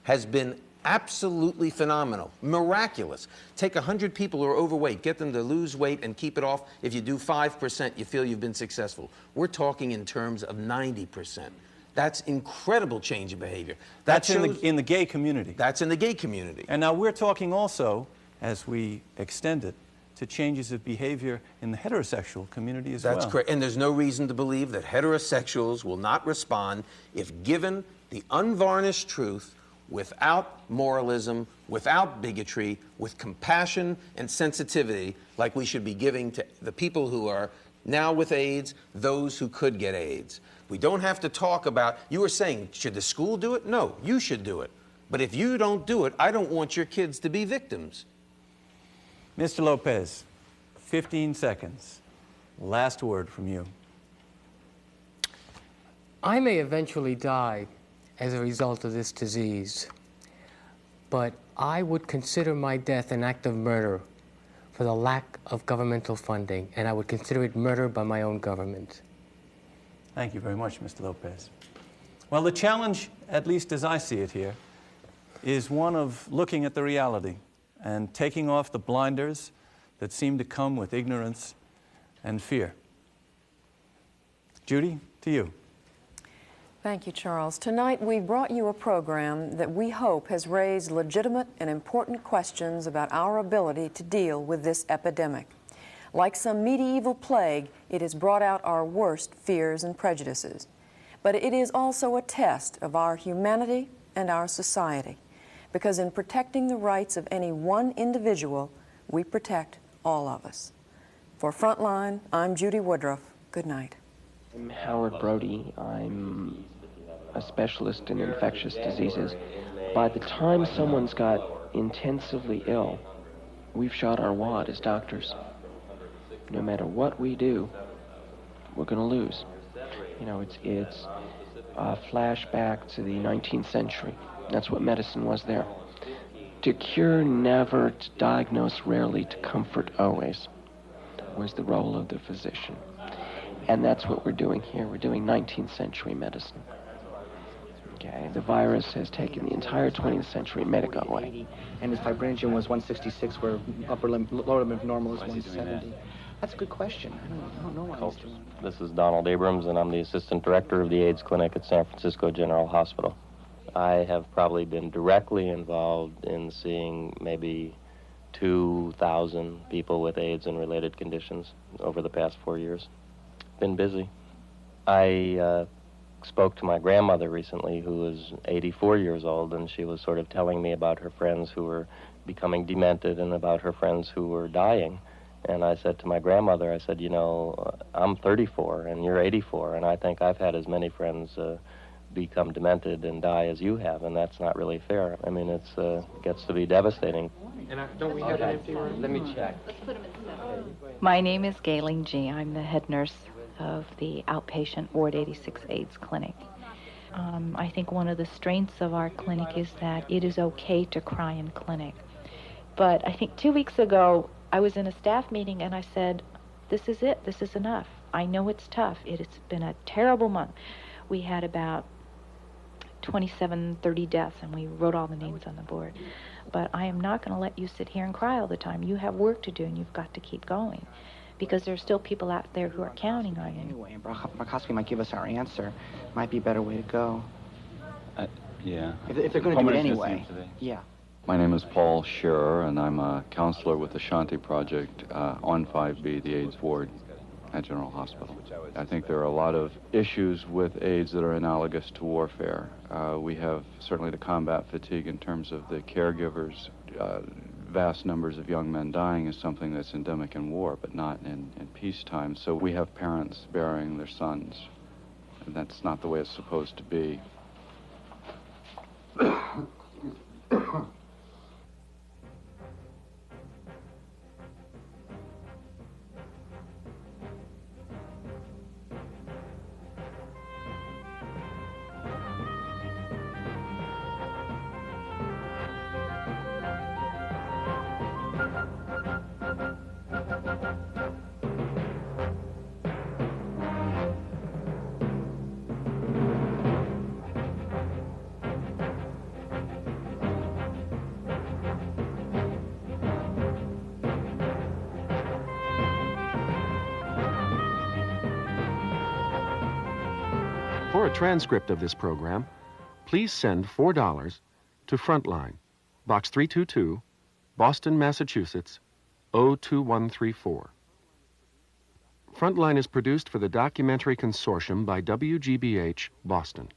has been absolutely phenomenal, miraculous. Take 100 people who are overweight, get them to lose weight and keep it off. If you do 5%, you feel you've been successful. We're talking in terms of 90%. That's incredible change of behavior. That's in the gay community. That's in the gay community. And now we're talking also, as we extend it, to changes of behavior in the heterosexual community as well. That's correct. And there's no reason to believe that heterosexuals will not respond if given the unvarnished truth, without moralism, without bigotry, with compassion and sensitivity, like we should be giving to the people who are now with AIDS, those who could get AIDS. We don't have to talk about, you were saying, should the school do it? No, you should do it. But if you don't do it, I don't want your kids to be victims. Mr. Lopez, 15 seconds. Last word from you. I may eventually die as a result of this disease, but I would consider my death an act of murder for the lack of governmental funding, and I would consider it murder by my own government. Thank you very much, Mr. Lopez. Well, the challenge, at least as I see it here, is one of looking at the reality and taking off the blinders that seem to come with ignorance and fear. Judy, to you. Thank you, Charles. Tonight we brought you a program that we hope has raised legitimate and important questions about our ability to deal with this epidemic. Like some medieval plague, it has brought out our worst fears and prejudices. But it is also a test of our humanity and our society, because in protecting the rights of any one individual, we protect all of us. For Frontline, I'm Judy Woodruff. Good night. I'm Howard Brody. I'm a specialist in infectious diseases. By the time someone's got intensively ill, we've shot our wad as doctors. No matter what we do, we're going to lose. You know, it's a flashback to the 19th century. That's what medicine was there. To cure never, to diagnose rarely, to comfort always was the role of the physician. And that's what we're doing here. We're doing 19th century medicine. Okay, the virus has taken the entire 20th century and made it go away. And his fibrinogen was 166, where lower limb normal is 170. That's a good question. I don't know why he's doing that. This is Donald Abrams, and I'm the Assistant Director of the AIDS Clinic at San Francisco General Hospital. I have probably been directly involved in seeing maybe 2,000 people with AIDS and related conditions over the past 4 years. Been busy. I spoke to my grandmother recently, who is 84 years old, and she was sort of telling me about her friends who were becoming demented and about her friends who were dying. And I said to my grandmother, I said, you know, I'm 34 and you're 84, and I think I've had as many friends become demented and die as you have, and that's not really fair. I mean, it gets to be devastating. And don't we have an empty room? Let me check. My name is Gayleen G. I'm the head nurse of the outpatient Ward 86 AIDS clinic. I think one of the strengths of our clinic is that it is okay to cry in clinic. But I think 2 weeks ago, I was in a staff meeting and I said, this is it, this is enough. I know it's tough. It has been a terrible month. We had about 27, 30 deaths, and we wrote all the names on the board. But I am not going to let you sit here and cry all the time. You have work to do, and you've got to keep going, because there's still people out there who are counting on you. Anyway, and bronchoscopy might give us our answer. Might be a better way to go. Yeah. If they're going to do it anyway. Yeah. My name is Paul Scherer, and I'm a counselor with the Shanti Project on 5B, the AIDS ward at General Hospital. I think there are a lot of issues with AIDS that are analogous to warfare. We have certainly the combat fatigue in terms of the caregivers. Vast numbers of young men dying is something that's endemic in war, but not in peacetime. So we have parents burying their sons, and that's not the way it's supposed to be. For a transcript of this program, please send $4 to Frontline, Box 322, Boston, Massachusetts, 02134. Frontline is produced for the Documentary Consortium by WGBH, Boston,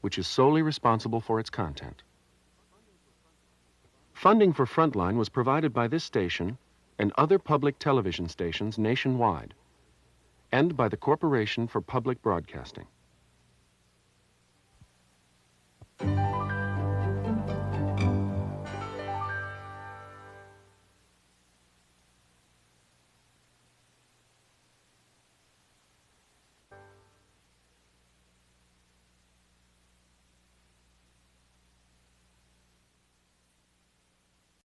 which is solely responsible for its content. Funding for Frontline was provided by this station and other public television stations nationwide, and by the Corporation for Public Broadcasting.